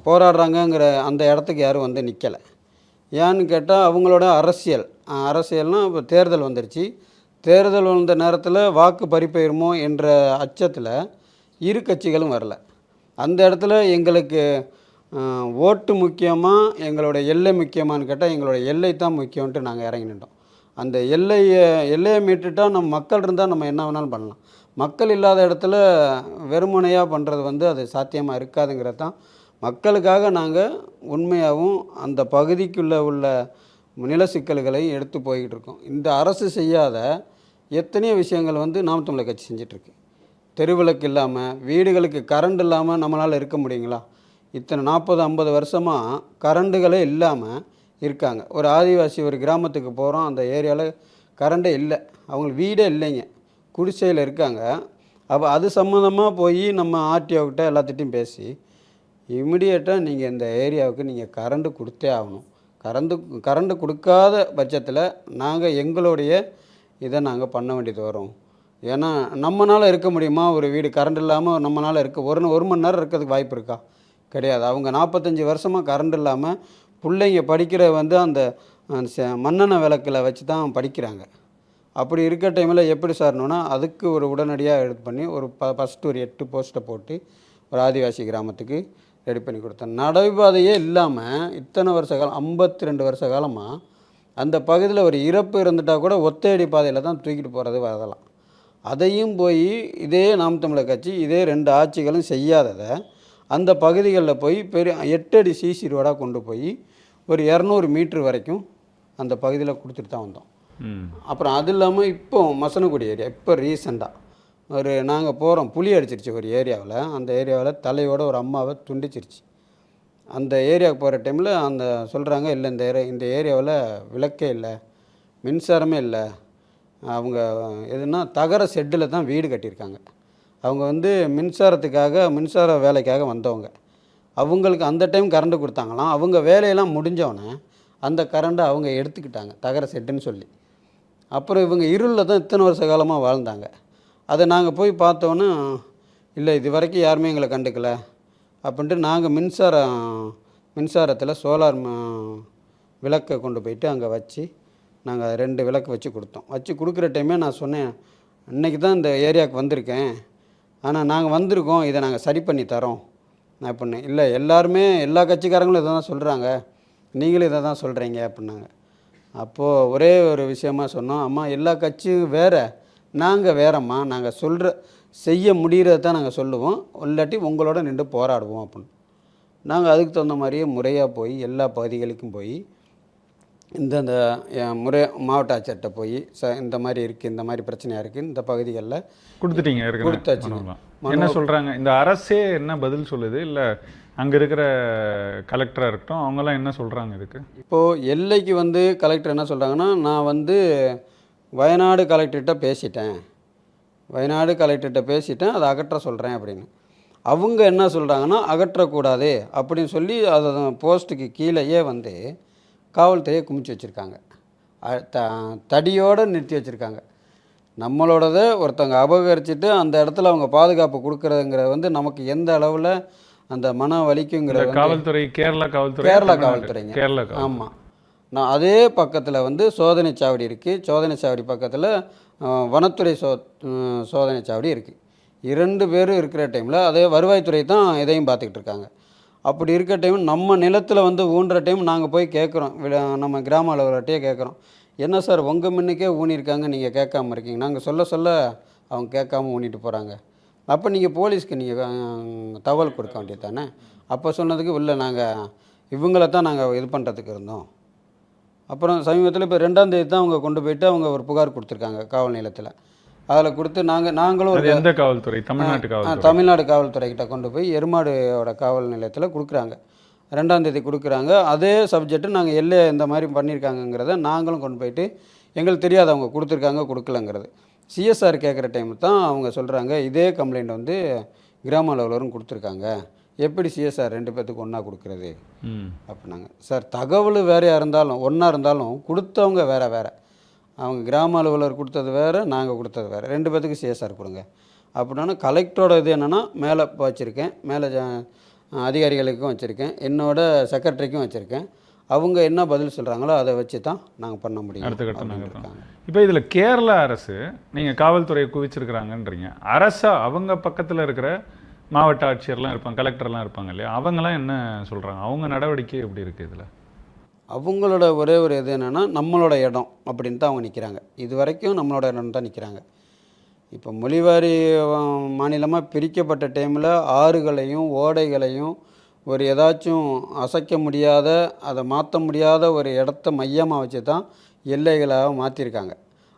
S3: போராடுறாங்கங்கிற அந்த இடத்துக்கு யாரும் வந்து நிற்கலை. ஏன்னு கேட்டால் அவங்களோட அரசியல்னால் இப்போ தேர்தல் வந்துருச்சு. தேர்தல் வந்த நேரத்தில் வாக்கு பறிப்போயிருமோ என்ற அச்சத்தில் இரு கட்சிகளும் வரல. அந்த இடத்துல எங்களுக்கு ஓட்டு முக்கியமாக எங்களோட எல்லை முக்கியமானு கேட்டால் எங்களோட எல்லை தான் முக்கியம்ன்ட்டு நாங்கள் இறங்கி நின்றோம். அந்த எல்லையை மீட்டுட்டால் நம்ம மக்கள் இருந்தால் நம்ம என்ன வேணாலும் பண்ணலாம். மக்கள் இல்லாத இடத்துல வெறுமனையாக பண்ணுறது வந்து அது சாத்தியமாக இருக்காதுங்கிறது தான் மக்களுக்காக நாங்கள் உண்மையாகவும் அந்த பகுதிக்குள்ளே உள்ள நில சிக்கல்களை எடுத்து போய்கிட்டு இருக்கோம். இந்த அரசு செய்யாத எத்தனையோ விஷயங்கள் வந்து நாம் தமிழர் கட்சி செஞ்சிட்ருக்கு. தெருவிளக்கு இல்லாமல், வீடுகளுக்கு கரண்ட் இல்லாமல் நம்மளால் இருக்க முடியுங்களா? இத்தனை 40-50 வருஷமாக கரண்டுகளே இல்லாமல் இருக்காங்க. ஒரு ஆதிவாசி ஒரு கிராமத்துக்கு போகிறோம், அந்த ஏரியாவில் கரண்டே இல்லை, அவங்களுக்கு வீடே இல்லைங்க, குடிசையில் இருக்காங்க. அப்போ அது சம்மந்தமாக போய் நம்ம ஆர்டிஓக்கிட்ட எல்லாத்திட்டையும் பேசி இமிடியேட்டாக நீங்கள் இந்த ஏரியாவுக்கு நீங்கள் கரண்டு கொடுத்தே ஆகணும். கரண்டு கொடுக்காத பட்சத்தில் நாங்கள் எங்களுடைய இதை நாங்கள் பண்ண வேண்டியது வரும். ஏன்னா நம்மளால் இருக்க முடியுமா? ஒரு வீடு கரண்ட் இல்லாமல் நம்மளால் ஒரு மணி நேரம் இருக்கிறதுக்கு வாய்ப்பு இருக்கா? கிடையாது. அவங்க 45 வருஷமாக கரண்ட் இல்லாமல் பிள்ளைங்க படிக்கிற வந்து அந்த மண்ணெண்ணெய் விளக்கில் வச்சு தான் படிக்கிறாங்க. அப்படி இருக்க டைமில் எப்படி சார்னோன்னா அதுக்கு ஒரு உடனடியாக எடுத்து பண்ணி ஃபஸ்ட்டு ஒரு 8 போஸ்ட்டை போட்டு ஒரு ஆதிவாசி கிராமத்துக்கு ரெடி பண்ணி கொடுத்தேன். நடைபாதையே இல்லாமல் இத்தனை வருஷ காலம் 52 வருஷ காலமாக அந்த பகுதியில் ஒரு இறப்பு இருந்துட்டால் கூட ஒத்தையடி பாதையில் தான் தூக்கிட்டு போகிறது வரதெல்லாம். அதையும் போய் இதே நாம் தமிழர் கட்சி இதே 2 ஆட்சிகளும் செய்யாததை அந்த பகுதிகளில் போய் 8 அடி சிசி ரோடாக கொண்டு போய் ஒரு 200 மீட்ரு வரைக்கும் அந்த பகுதியில் கொடுத்துட்டு தான் வந்தோம். அப்புறம் அது இல்லாமல் இப்போ மசனகுடி ஏரியா இப்போ ரீசெண்டாக நாங்கள் போகிறோம், புலி அடிச்சிருச்சு ஒரு ஏரியாவில். அந்த ஏரியாவில் தலையோட ஒரு அம்மாவை துண்டிச்சிருச்சு. அந்த ஏரியாவுக்கு போகிற டைமில் அந்த சொல்கிறாங்க, இல்லை இந்த ஏரியாவில் விளக்கே இல்லை, மின்சாரமே இல்லை. அவங்க எதுனா தகர ஷெட்டில் தான் வீடு கட்டியிருக்காங்க. அவங்க வந்து மின்சார வேலைக்காக வந்தவங்க. அவங்களுக்கு அந்த டைம் கரண்ட்டு கொடுத்தாங்களாம். அவங்க வேலையெல்லாம் முடிஞ்சோடனே அந்த கரண்ட்டை அவங்க எடுத்துக்கிட்டாங்க, தகர செட்டுன்னு சொல்லி. அப்புறம் இவங்க இருளில் தான் இத்தனை வருஷ காலமாக வாழ்ந்தாங்க. அதை நாங்கள் போய் பார்த்தோன்னே இல்லை இது வரைக்கும் யாருமே எங்களை கண்டுக்கலை, அப்படின்ட்டு நாங்கள் மின்சாரத்தில் சோலார் விளக்கை கொண்டு போயிட்டு அங்கே வச்சு நாங்கள் 2 விளக்கு வச்சு கொடுத்தோம். வச்சு கொடுக்குற டைமே நான் சொன்னேன், இன்றைக்கி தான் இந்த ஏரியாவுக்கு வந்திருக்கேன், ஆனால் நாங்கள் வந்திருக்கோம், இதை நாங்கள் சரி பண்ணி தரோம் அப்படின்னு. இல்லை எல்லாருமே எல்லா கட்சிக்காரங்களும் இதை தான் சொல்கிறாங்க, நீங்களும் இதை தான் சொல்கிறீங்க அப்படின்னாங்க. அப்போது ஒரே ஒரு விஷயமா சொன்னோம், அம்மா எல்லா கட்சியும் வேறு, நாங்கள் வேறம்மா, நாங்கள் செய்ய முடிகிறத தான் நாங்கள் சொல்லுவோம், இல்லாட்டி உங்களோட நின்று போராடுவோம் அப்படின்னு. நாங்கள் அதுக்கு தகுந்த மாதிரியே முறையாக போய் எல்லா பகுதிகளுக்கும் போய் இந்தந்த மாவட்ட ஆட்சியர்கிட்ட போய் இந்த மாதிரி இருக்குது, இந்த மாதிரி பிரச்சனையாக இருக்குது, இந்த பகுதிகளில்
S2: கொடுத்துட்டீங்க,
S3: கொடுத்தாச்சுங்க.
S2: என்ன சொல்கிறாங்க இந்த அரசே, என்ன பதில் சொல்லுது? இல்லை அங்கே இருக்கிற கலெக்டராக இருக்கட்டும் அவங்கெல்லாம் என்ன சொல்கிறாங்க இதுக்கு?
S3: இப்போது எல்லைக்கு வந்து கலெக்டர் என்ன சொல்கிறாங்கன்னா, நான் வந்து வயநாடு கலெக்டர்கிட்ட பேசிட்டேன், அதை அகற்ற சொல்கிறேன் அப்படின்னு. அவங்க என்ன சொல்கிறாங்கன்னா, அகற்றக்கூடாது அப்படின்னு சொல்லி அதை போஸ்ட்டுக்கு கீழேயே வந்து காவல்துறையை குமிச்சு வச்சுருக்காங்க, தடியோடு நிறுத்தி வச்சுருக்காங்க. நம்மளோடதை ஒருத்தவங்க அபகரிச்சுட்டு அந்த இடத்துல அவங்க பாதுகாப்பு கொடுக்குறதுங்கிறது வந்து நமக்கு எந்த அளவில் அந்த மன வலிக்குங்கிறது
S2: காவல்துறை, கேரளா காவல்துறைங்க.
S3: ஆமாம், நான் அதே பக்கத்தில் வந்து சோதனை சாவடி இருக்குது, சோதனை சாவடி பக்கத்தில் வனத்துறை சோதனை சாவடி இருக்குது. 2 பேரும் இருக்கிற டைமில் அதே வருவாய்த்துறை தான் இதையும் பார்த்துக்கிட்டு இருக்காங்க. அப்படி இருக்க டைம் நம்ம நிலத்தில் வந்து ஊன்ற டைம் நாங்கள் போய் கேட்குறோம், நம்ம கிராம அலுவலர்கிட்டே கேட்குறோம், என்ன சார் உங்கள் முன்னுக்கே ஊனியிருக்காங்க, நீங்கள் கேட்காம இருக்கீங்க, நாங்கள் சொல்ல அவங்க கேட்காம ஊனிட்டு போகிறாங்க, அப்போ நீங்கள் போலீஸ்க்கு நீங்கள் தகவல் கொடுக்க வேண்டியது தானே. அப்போ சொன்னதுக்கு இல்லை, நாங்கள் இவங்கள தான் நாங்கள் இது பண்ணுறதுக்கு இருந்தோம். அப்புறம் சமீபத்தில் இப்போ 2ஆம் தேதி தான் அவங்க கொண்டு போயிட்டு அவங்க ஒரு புகார் கொடுத்துருக்காங்க காவல் நிலையத்தில். அதில் கொடுத்து நாங்களும் ஒரு
S2: எந்த காவல்துறை?
S3: தமிழ்நாடு காவல்துறைக்கிட்ட கொண்டு போய் எருமாடோட காவல் நிலையத்தில் கொடுக்குறாங்க. 2ஆம் தேதி கொடுக்குறாங்க. அதே சப்ஜெக்ட்டு நாங்கள் எல்லை இந்த மாதிரி பண்ணியிருக்காங்கங்கிறத நாங்களும் கொண்டு போயிட்டு எங்களுக்கு தெரியாது அவங்க கொடுத்துருக்காங்க கொடுக்கலங்கிறது. சிஎஸ்ஆர் கேட்குற டைம் தான் அவங்க சொல்கிறாங்க, இதே கம்ப்ளைண்ட் வந்து கிராம அலுவலரும் கொடுத்துருக்காங்க, எப்படி சிஎஸ்ஆர் 2 பேர்த்துக்கு ஒன்றா கொடுக்குறது அப்படின்னாங்க. சார் தகவல் வேறையாக இருந்தாலும் ஒன்றா இருந்தாலும் கொடுத்தவங்க வேறு, அவங்க கிராம அலுவலர் கொடுத்தது வேறு, நாங்கள் கொடுத்தது வேறு, 2 பேர்த்துக்கு சிஎஸ்ஆர் கொடுங்க அப்படின்னா. கலெக்டரோட இது என்னென்னா மேலே வச்சுருக்கேன், மேலே அதிகாரிகளுக்கும் வச்சுருக்கேன், என்னோட செக்ரட்டரிக்கும் வச்சுருக்கேன், அவங்க என்ன பதில் சொல்கிறாங்களோ அதை வச்சு தான் நாங்கள் பண்ண முடியும்.
S2: அடுத்த கட்டம். இப்போ இதில் கேரளா அரசு நீங்கள் காவல்துறையை குவிச்சிருக்கிறாங்கன்றீங்க, அரசா அவங்க பக்கத்தில் இருக்கிற மாவட்ட ஆட்சியர்லாம் இருப்பாங்க, கலெக்டர்லாம் இருப்பாங்க இல்லையா, அவங்களாம் என்ன சொல்கிறாங்க, அவங்க நடவடிக்கை எப்படி இருக்குது இதில்?
S3: அவங்களோட ஒரே ஒரு இது என்னென்னா, நம்மளோட இடம் அப்படின்னு தான் அவங்க நிற்கிறாங்க, இது வரைக்கும் நம்மளோட இடம் தான் நிற்கிறாங்க. இப்போ மொழிவாரி மாநிலமாக பிரிக்கப்பட்ட டைமில் ஆறுகளையும் ஓடைகளையும் ஒரு ஏதாச்சும் அசைக்க முடியாத, அதை மாற்ற முடியாத ஒரு இடத்த மையமாக வச்சு தான் எல்லைகளாக மாற்றிருக்காங்க.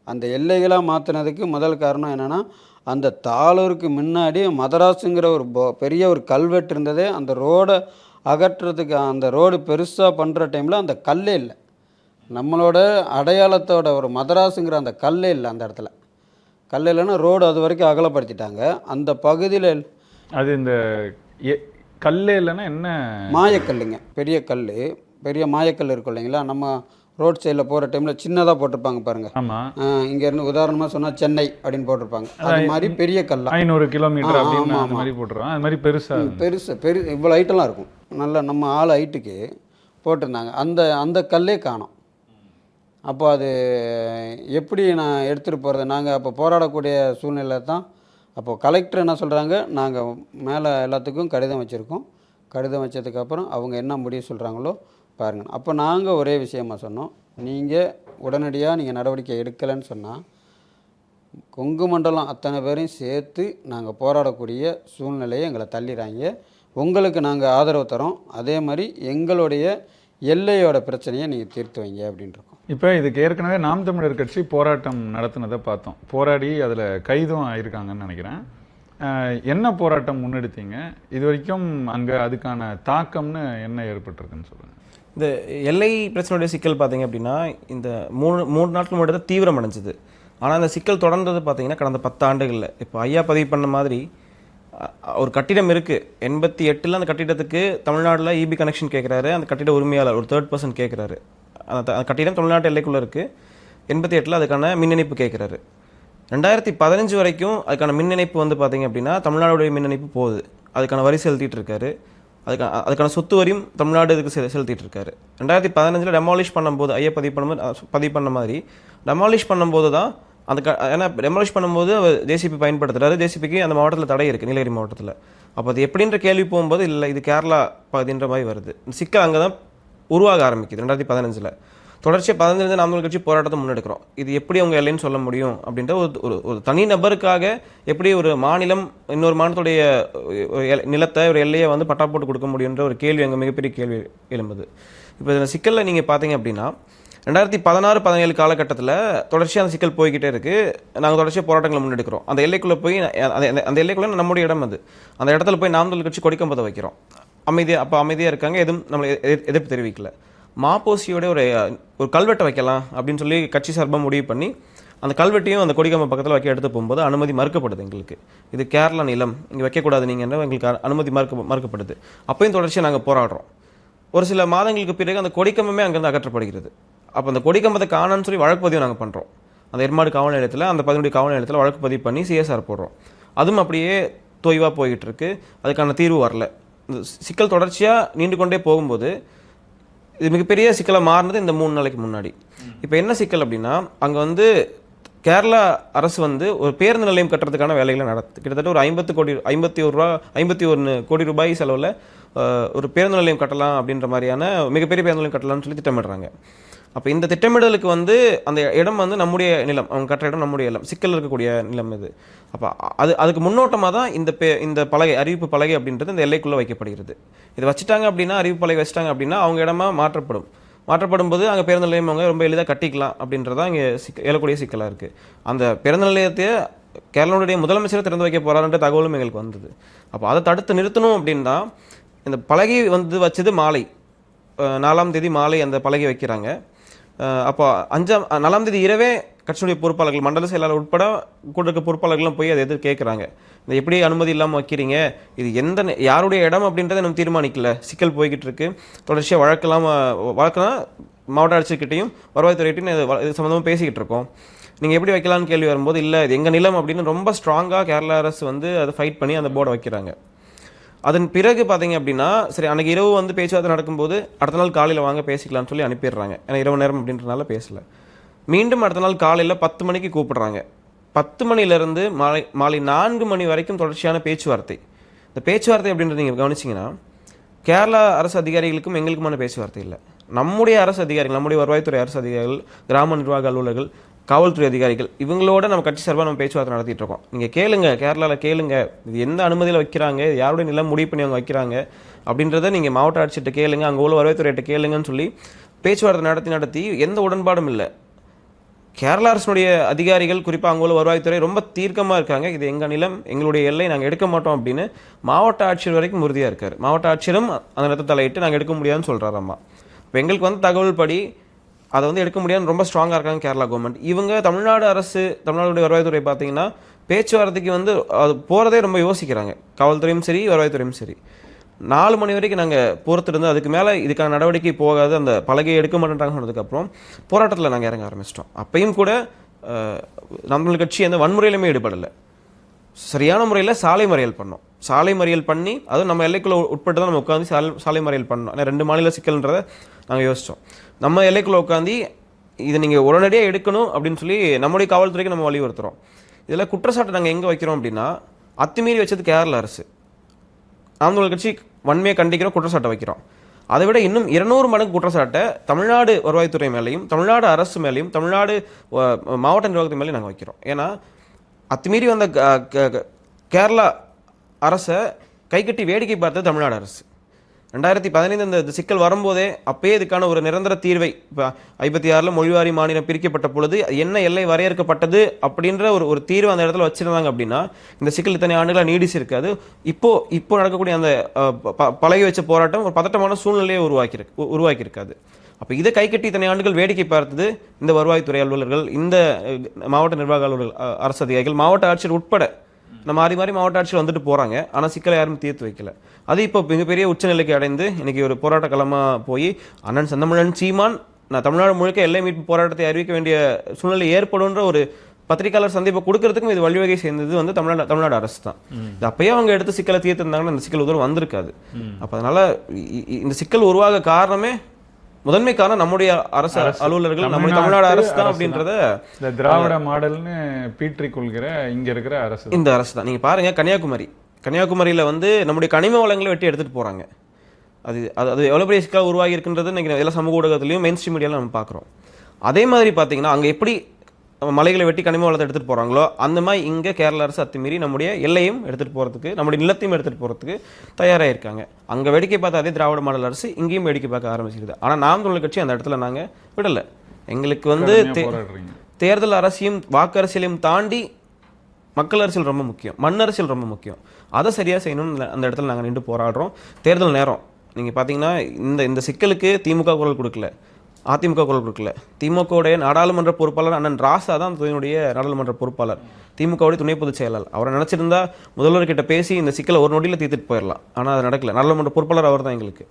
S3: அந்த எல்லைகளாக மாற்றினதுக்கு முதல் காரணம் என்னென்னா, அந்த தாளூருக்கு முன்னாடி மதராஸுங்கிற ஒரு பெரிய ஒரு கல்வெட்டு இருந்ததே, அந்த ரோடை அகற்றுறதுக்கு அந்த ரோடு பெருசாக பண்ணுற டைமில் அந்த கல்லே இல்லை, நம்மளோட அடையாளத்தோட ஒரு மதராஸுங்கிற அந்த கல்லே இல்லை, அந்த இடத்துல கல் இல்லைன்னா ரோடு அது வரைக்கும் அகலப்படுத்திட்டாங்க. அந்த பகுதியில்
S2: அது இந்த கல்லே இல்லைன்னா என்ன,
S3: மாயக்கல்லுங்க, பெரிய கல், பெரிய மாயக்கல் இருக்கும் இல்லைங்களா, நம்ம ரோட் சைடில் போகிற டைமில் சின்னதாக போட்டிருப்பாங்க பாருங்கள்.
S2: ஆமாம்,
S3: இங்கேருந்து உதாரணமாக சொன்னால் சென்னை அப்படின்னு போட்டிருப்பாங்க, அது மாதிரி பெரிய கல்லாம்
S2: 500 கிலோமீட்டர் அப்படின்னு அந்த மாதிரி போட்டுருவாங்க, அது மாதிரி பெருசாக
S3: இவ்வளோ ஹைட்டெல்லாம் இருக்கும், நல்லா நம்ம ஆள் ஹைட்டுக்கு போட்டிருந்தாங்க. அந்த கல்லே காணோம். அப்போ அது எப்படி நான் எடுத்துகிட்டு போகிறது, நாங்கள் அப்போ போராடக்கூடிய சூழ்நிலை தான். அப்போது கலெக்டர் என்ன சொல்கிறாங்க, நாங்கள் மேலே எல்லாத்துக்கும் கடிதம் வச்சுருக்கோம், கடிதம் வச்சதுக்கப்புறம் அவங்க என்ன முடிவு சொல்கிறாங்களோ பாருங்கள். அப்போ நாங்கள் ஒரே விஷயமா சொன்னோம், நீங்கள் உடனடியாக நீங்கள் நடவடிக்கை எடுக்கலைன்னு சொன்னால் கொங்கு மண்டலம் அத்தனை பேரையும் சேர்த்து நாங்கள் போராடக்கூடிய சூழ்நிலையை எங்களை தள்ளிடுறாங்க, உங்களுக்கு நாங்கள் ஆதரவு தரோம், அதே மாதிரி எங்களுடைய எல்லையோட பிரச்சனையை நீங்கள் தீர்த்து வைங்க அப்படின்ட்டு.
S2: இப்போ இதுக்கு ஏற்கனவே நாம் தமிழர் கட்சி போராட்டம் நடத்தினதை பார்த்தோம், போராடி அதில் கைதும் ஆயிருக்காங்கன்னு நினைக்கிறேன். என்ன போராட்டம் முன்னெடுத்தீங்க இது வரைக்கும், அங்கே அதுக்கான தாக்கம்னு என்ன ஏற்பட்டிருக்குன்னு சொல்லுங்கள்.
S1: இந்த எல்லை பிரச்சனையுடைய சிக்கல் பார்த்தீங்க அப்படின்னா இந்த மூணு நாட்கள் முன்னாடி தான் தீவிரம் அடைஞ்சிது. ஆனால் அந்த சிக்கல் தொடர்ந்தது பார்த்தீங்கன்னா கடந்த 10 ஆண்டுகளில். இப்போ ஐயா பதிவு பண்ண மாதிரி ஒரு கட்டிடம் இருக்குது, 88 அந்த கட்டிடத்துக்கு தமிழ்நாட்டில் இபி கனெக்ஷன் கேட்குறாரு, அந்த கட்டிட உரிமையாளர் ஒரு 3rd person கேட்குறாரு. அந்த கட்டிடம் தமிழ்நாட்டு எல்லைக்குள்ளே இருக்குது, 88 அதுக்கான மின் இணைப்பு கேட்குறாரு. 2015 வரைக்கும் அதுக்கான மின் இணைப்பு வந்து பார்த்தீங்க அப்படின்னா தமிழ்நாடுடைய மின் இணைப்பு போகுது, அதுக்கான வரி செலுத்திட்டு இருக்காரு. அதுக்கான சொத்து வரியும் தமிழ்நாடு இதுக்கு செலுத்திட்டு இருக்காரு. 2015 டெமாலிஷ் பண்ணும்போது ஐயா பதிவு பண்ண மாதிரி டெமாலிஷ் பண்ணும்போது தான் ஏன்னா டெமாலிஷ் பண்ணும்போது அவர் ஜேசிபி பயன்படுத்துறாரு. ஜேசிபிக்கு அந்த மாவட்டத்தில் தடை இருக்குது, நீலகிரி மாவட்டத்தில். அப்போ அது எப்படின்ற கேள்வி போகும்போது இல்லை இது கேரளா பகுதின்ற மாதிரி வருது. சிக்கல் அங்கே தான் உருவாக ஆரம்பிக்குது. 2015 தொடர்ச்சியாக 15 நாம் தமிழர் கட்சி போராட்டத்தை முன்னெடுக்கிறோம். இது எப்படி அவங்க எல்லைன்னு சொல்ல முடியும் அப்படின்ற ஒரு தனி நபருக்காக எப்படி ஒரு மாநிலம் இன்னொரு மாநிலத்துடைய நிலத்தை ஒரு எல்லையை வந்து பட்டா போட்டு கொடுக்க முடியுன்ற ஒரு கேள்வி அங்கே மிகப்பெரிய கேள்வி எழும்புது. இப்போ இந்த சிக்கலில் நீங்கள் பார்த்தீங்க அப்படின்னா 2016-17 காலகட்டத்தில் தொடர்ச்சியாக அந்த சிக்கல் போய்கிட்டே இருக்குது. நாங்கள் தொடர்ச்சியாக போராட்டங்களை முன்னெடுக்கிறோம். அந்த எல்லைக்குள்ளே போய் அந்த எல்லைக்குள்ளே நம்முடைய இடம் அது. அந்த இடத்துல போய் நாம் தமிழர் கட்சி கொடிக்கம்பத்தை வைக்கிறோம். அமைதியாக இருக்காங்க, எதுவும் நம்மளை எதிர்ப்பு தெரிவிக்கல. மாப்போசியோட ஒரு கல்வெட்டை வைக்கலாம் அப்படின்னு சொல்லி கட்சி சார்பாக முடிவு பண்ணி அந்த கல்வெட்டையும் அந்த கொடிக்கம்பம் பக்கத்தில் வைக்க எடுத்து போகும்போது அனுமதி மறுக்கப்படுது. எங்களுக்கு இது கேரளா நிலம், இங்கே வைக்கக்கூடாது நீங்கள், எங்களுக்கு அனுமதி மறுக்கப்படுது. அப்பையும் தொடர்ச்சியாக நாங்கள் போராடுறோம். ஒரு சில மாதங்களுக்கு பிறகு அந்த கொடிக்கம்பமே அங்கேருந்து அகற்றப்படுகிறது. அப்போ அந்த கொடிக்கம்பத்தை காணான்னு சொல்லி வழக்கு பதிவு நாங்கள் பண்ணுறோம். அந்த எர்மாடு காவல் நிலையத்தில், அந்த 15 காவல் நிலையத்தில் வழக்கு பதிவு பண்ணி சிஎஸ்ஆர் போடுறோம். அதுவும் அப்படியே தொய்வாக போய்கிட்டு இருக்கு. அதுக்கான தீர்வு வரல. இந்த சிக்கல் தொடர்ச்சியாக நீண்டு கொண்டே போகும்போது இது மிகப்பெரிய சிக்கலாக மாறினது இந்த 3 நாளைக்கு முன்னாடி. இப்போ என்ன சிக்கல் அப்படின்னா, அங்கே வந்து கேரளா அரசு வந்து ஒரு பேருந்து நிலையம் கட்டுறதுக்கான வேலைகளை நடத்து கிட்டத்தட்ட ஒரு 51 கோடி ரூபாய் செலவில் ஒரு பேருந்து நிலையம் கட்டலாம் அப்படின்ற மாதிரியான மிகப்பெரிய பேருந்து நிலையம் கட்டலாம்னு சொல்லி திட்டமிடுறாங்க. அப்போ இந்த திட்டமிடலுக்கு வந்து அந்த இடம் வந்து நம்முடைய நிலம், அவங்க கட்டுற இடம் நம்முடைய நிலம், சிக்கல் இருக்கக்கூடிய நிலம் இது. அப்போ அதுக்கு முன்னோட்டமாக தான் இந்த பலகை, அறிவிப்பு பலகை அப்படின்றது இந்த எல்லைக்குள்ளே வைக்கப்படுகிறது. இது வச்சுட்டாங்க அப்படின்னா, அறிவிப்பு பலகை வச்சுட்டாங்க அப்படின்னா அவங்க இடமா மாற்றப்படும் போது அங்கே பேருந்து நிலையம் அவங்க ரொம்ப எளிதாக கட்டிக்கலாம் அப்படின்றதான் இங்கே எழக்கூடிய சிக்கலாக இருக்குது. அந்த பேருந்து நிலையத்தை கேரளாவுடைய முதலமைச்சரை திறந்து வைக்க போகிறாருன்ற தகவலும் எங்களுக்கு வந்தது. அப்போ அதை தடுத்து நிறுத்தணும் அப்படின்னா இந்த பலகை வந்து வச்சது மாலை 4ஆம் தேதி மாலை அந்த பலகை வைக்கிறாங்க. அப்போ 4ஆம் தேதி இரவே கட்சியினுடைய பொறுப்பாளர்கள், மண்டல செயலாளர் உட்பட கூட இருக்க பொறுப்பாளர்கள்லாம் போய் அதை எதிர்த்து கேட்குறாங்க. இந்த எப்படி அனுமதி இல்லாமல் வைக்கிறீங்க, இது யாருடைய இடம் அப்படின்றத நம்ம தீர்மானிக்கல, சிக்கல் போய்கிட்டு இருக்கு, தொடர்ச்சியாக வழக்குனா மாவட்ட ஆட்சியர்கிட்டையும் வருவாய்த்துறையிட்டையும் இது சம்மந்தமாக பேசிக்கிட்டு இருக்கோம், நீங்கள் எப்படி வைக்கலான்னு கேள்வி வரும்போது இல்லை இது எங்கள் நிலம் அப்படின்னு ரொம்ப ஸ்ட்ராங்காக கேரளா அரசு வந்து அதை ஃபைட் பண்ணி அந்த போர்டை வைக்கிறாங்க. அதன் பிறகு பார்த்தீங்க அப்படின்னா சரி அன்றைக்கி இரவு வந்து பேச்சுவார்த்தை நடக்கும்போது அடுத்த நாள் காலையில் வாங்க பேசிக்கலாம்னு சொல்லி அனுப்பிடுறாங்க. ஏன்னா இரவு நேரம் அப்படின்றனால பேசலை. மீண்டும் அடுத்த நாள் காலையில் 10 மணிக்கு கூப்பிடுறாங்க. 10 மணிலேருந்து மாலை 4 மணி வரைக்கும் தொடர்ச்சியான பேச்சுவார்த்தை. இந்த பேச்சுவார்த்தை அப்படின்றது நீங்கள் கவனிச்சிங்கன்னா கேரளா அரசு அதிகாரிகளுக்கும் எங்களுக்குமான பேச்சுவார்த்தை இல்லை. நம்முடைய அரசு அதிகாரிகள், நம்முடைய வருவாய்த்துறை அரசு அதிகாரிகள், கிராம நிர்வாக அலுவலர்கள், காவல்துறை அதிகாரிகள் இவங்களோட நம்ம கட்சி சார்பாக நம்ம பேச்சுவார்த்தை நடத்திட்டு இருக்கோம். நீங்கள் கேளுங்க, கேரளாவில் கேளுங்க, இது எந்த அனுமதியில் வைக்கிறாங்க, இது யாருடைய நிலம் முடிவு பண்ணி அவங்க வைக்கிறாங்க அப்படின்றத நீங்கள் மாவட்ட ஆட்சியிட்ட கேளுங்க, அங்கே உள்ள வருவாய்த்துறையிட்ட கேளுங்கன்னு சொல்லி பேச்சுவார்த்தை நடத்தி எந்த உடன்பாடும் இல்லை. கேரளா அரசுடைய அதிகாரிகள் குறிப்பாக அங்கே உள்ள வருவாய்த்துறை ரொம்ப தீர்க்கமாக இருக்காங்க, இது எங்கள் நிலம், எங்களுடைய எல்லை, நாங்கள் எடுக்க மாட்டோம் அப்படின்னு மாவட்ட ஆட்சியர் வரைக்கும் உறுதியாக இருக்கார். மாவட்ட ஆட்சியரும் அந்த இடத்தை தலையிட்டு நாங்கள் எடுக்க முடியாதுன்னு சொல்கிறாரம்மா. இப்போ எங்களுக்கு வந்து தகவல் படி அதை வந்து எடுக்க முடியாதுன்னு ரொம்ப ஸ்ட்ராங்காக இருக்காங்க கேரளா கவர்மெண்ட். இவங்க தமிழ்நாடு அரசு, தமிழ்நாடுடைய வருவாய்த்துறை பார்த்தீங்கன்னா பேச்சுவார்த்தைக்கு வந்து அது போகிறதே ரொம்ப யோசிக்கிறாங்க. காவல்துறையும் சரி, வருவாய்த்துறையும் சரி. 4 மணி வரைக்கும் நாங்கள் பொறுத்திருந்து அதுக்கு மேலே இதுக்கான நடவடிக்கை போகாது, அந்த பலகையை எடுக்க மாட்டேன்றாங்க சொன்னதுக்கப்புறம் போராட்டத்தில் நாங்கள் இறங்க ஆரம்பிச்சிட்டோம். அப்பையும் கூட நம்ம கட்சி அந்த வன்முறையிலுமே ஈடுபடலை. சரியான முறையில் சாலை மறியல் பண்ணோம். சாலை மறியல் பண்ணி அதுவும் நம்ம எல்லைக்குள்ளே உட்பட்டு தான் நம்ம உட்காந்து சாலை மறியல் பண்ணோம். ஏன்னா 2 மாநில சிக்கல்ன்றதை நாங்கள் யோசித்தோம். நம்ம எல்லைக்குள்ளே உட்காந்து இதை நீங்கள் உடனடியாக எடுக்கணும் அப்படின்னு சொல்லி நம்முடைய காவல்துறைக்கு நம்ம வலியுறுத்துகிறோம். இதில் குற்றச்சாட்டு நாங்கள் எங்கே வைக்கிறோம் அப்படின்னா அத்துமீறி வச்சது கேரளா அரசு. நாம் தமிழர் கட்சி வன்மையை கண்டிக்கிறோம், குற்றச்சாட்டை வைக்கிறோம். அதை விட இன்னும் 200 மடங்கு குற்றச்சாட்டை தமிழ்நாடு வருவாய்த்துறை மேலேயும், தமிழ்நாடு அரசு மேலேயும், தமிழ்நாடு மாவட்ட நிர்வாகத்தின் மேலேயும் நாங்கள் வைக்கிறோம். ஏன்னா அத்துமீறி வந்த கேரளா அரசை கைகட்டி வேடிக்கை பார்த்தது தமிழ்நாடு அரசு. 2015 இந்த சிக்கல் வரும்போதே அப்பயே இதுக்கான ஒரு நிரந்தர தீர்வை, இப்போ 56 மொழிவாரி மாநிலம் பிரிக்கப்பட்ட பொழுது என்ன எல்லை வரையறுக்கப்பட்டது அப்படின்ற ஒரு தீர்வு அந்த இடத்துல வச்சிருந்தாங்க அப்படின்னா இந்த சிக்கல் இத்தனை ஆண்டுகளாக நீடிச்சிருக்காது. இப்போ நடக்கக்கூடிய அந்த பழகி வச்ச போராட்டம் ஒரு பதட்டமான சூழ்நிலையை உருவாக்கியிருக்காது. அப்போ இதை கைகட்டி இத்தனை ஆண்டுகள் வேடிக்கை பார்த்தது இந்த வருவாய்த்துறை அலுவலர்கள், இந்த மாவட்ட நிர்வாக அலுவலர்கள், அரசு அதிகாரிகள், மாவட்ட ஆட்சியர் உட்பட மாறி மாவட்ட ஆட்சியில் வந்துட்டு போகிறாங்க. ஆனால் சிக்கலை யாரும் தீர்த்து வைக்கல. அது இப்போ மிகப்பெரிய உச்சநிலைக்கு அடைந்து இன்றைக்கி ஒரு போராட்ட களமாக போய் அண்ணன் செந்தமிழன் சீமான் நான் தமிழ்நாடு முழுக்க எல்லை மீட்பு போராட்டத்தை அறிவிக்க வேண்டிய சூழ்நிலை ஏற்படும்ன்ற ஒரு பத்திரிகையாளர் சந்திப்பை கொடுக்கறதுக்கும் இது வழிவகை செய்தது வந்து தமிழ்நாடு அரசு தான். இது அப்பயே அவங்க எடுத்து சிக்கலை தீர்த்திருந்தாங்கன்னா இந்த சிக்கல் உதவி வந்திருக்காது. அப்போ அதனால இந்த சிக்கல் உருவாக காரணமே முதன்மை காரணம் நம்முடைய அரசு அலுவலர்கள், நம்முடைய தமிழ்நாடு அரசு தான் அப்படின்றத
S2: இந்த திராவிட மாடல்னு பீற்றிக் கொள்கிற இங்க இருக்கிற அரசு, இந்த
S1: அரசு தான். நீங்க பாருங்க, கன்னியாகுமரியில வந்து நம்முடைய கனிம வளங்களை வெட்டி எடுத்துட்டு போறாங்க. அது அது எவ்வளவு பெரிய சிக்கல் உருவாகி இருக்குன்றது இன்னைக்கு எல்லா சமூக ஊடகத்திலையும் மெயின் ஸ்ட்ரீம் மீடியாவில் நம்ம பார்க்குறோம். அதே மாதிரி பார்த்தீங்கன்னா அங்கே எப்படி மலைகளை வெட்டி கனிம வளத்தை எடுத்துகிட்டு போகிறாங்களோ அந்த மாதிரி இங்கே கேரள அரசு அத்துமீறி நம்முடைய எல்லையும் எடுத்துகிட்டு போகிறதுக்கு, நம்முடைய நிலத்தையும் எடுத்துகிட்டு போகிறதுக்கு தயாராக இருக்காங்க. அங்கே வேடிக்கை பார்த்த அதே திராவிட மாடல் அரசு இங்கேயும் வேடிக்கை பார்க்க ஆரம்பிச்சிருக்குது. ஆனால் நாம் தமிழர் கட்சி அந்த இடத்துல நாங்கள் விடலை. எங்களுக்கு வந்து தேர்தல் அரசியலும் வாக்கு அரசியலையும் தாண்டி மக்கள் அரசியல் ரொம்ப முக்கியம், மண் அரசியல் ரொம்ப முக்கியம். அதை சரியாக செய்யணும்னு அந்த இடத்துல நாங்கள் நின்று போராடுறோம். தேர்தல் நேரம் நீங்கள் பார்த்தீங்கன்னா இந்த சிக்கலுக்கு திமுக குரல் கொடுக்கல, அதிமுக குரல் கொடுக்கல. திமுகவுடைய நாடாளுமன்ற பொறுப்பாளர் அண்ணன் ராசா தான் அதனுடைய நாடாளுமன்ற பொறுப்பாளர், திமுகவுடைய துணை பொதுச் செயலாளர். அவரை நினச்சிருந்தா முதல்வர்கிட்ட பேசி இந்த சிக்கலை ஒரு நொடியில் தீர்த்துட்டு போயிடலாம். ஆனால் அது நடக்கல. நாடாளுமன்ற பொறுப்பாளர் அவர் தான் எங்களுக்கு.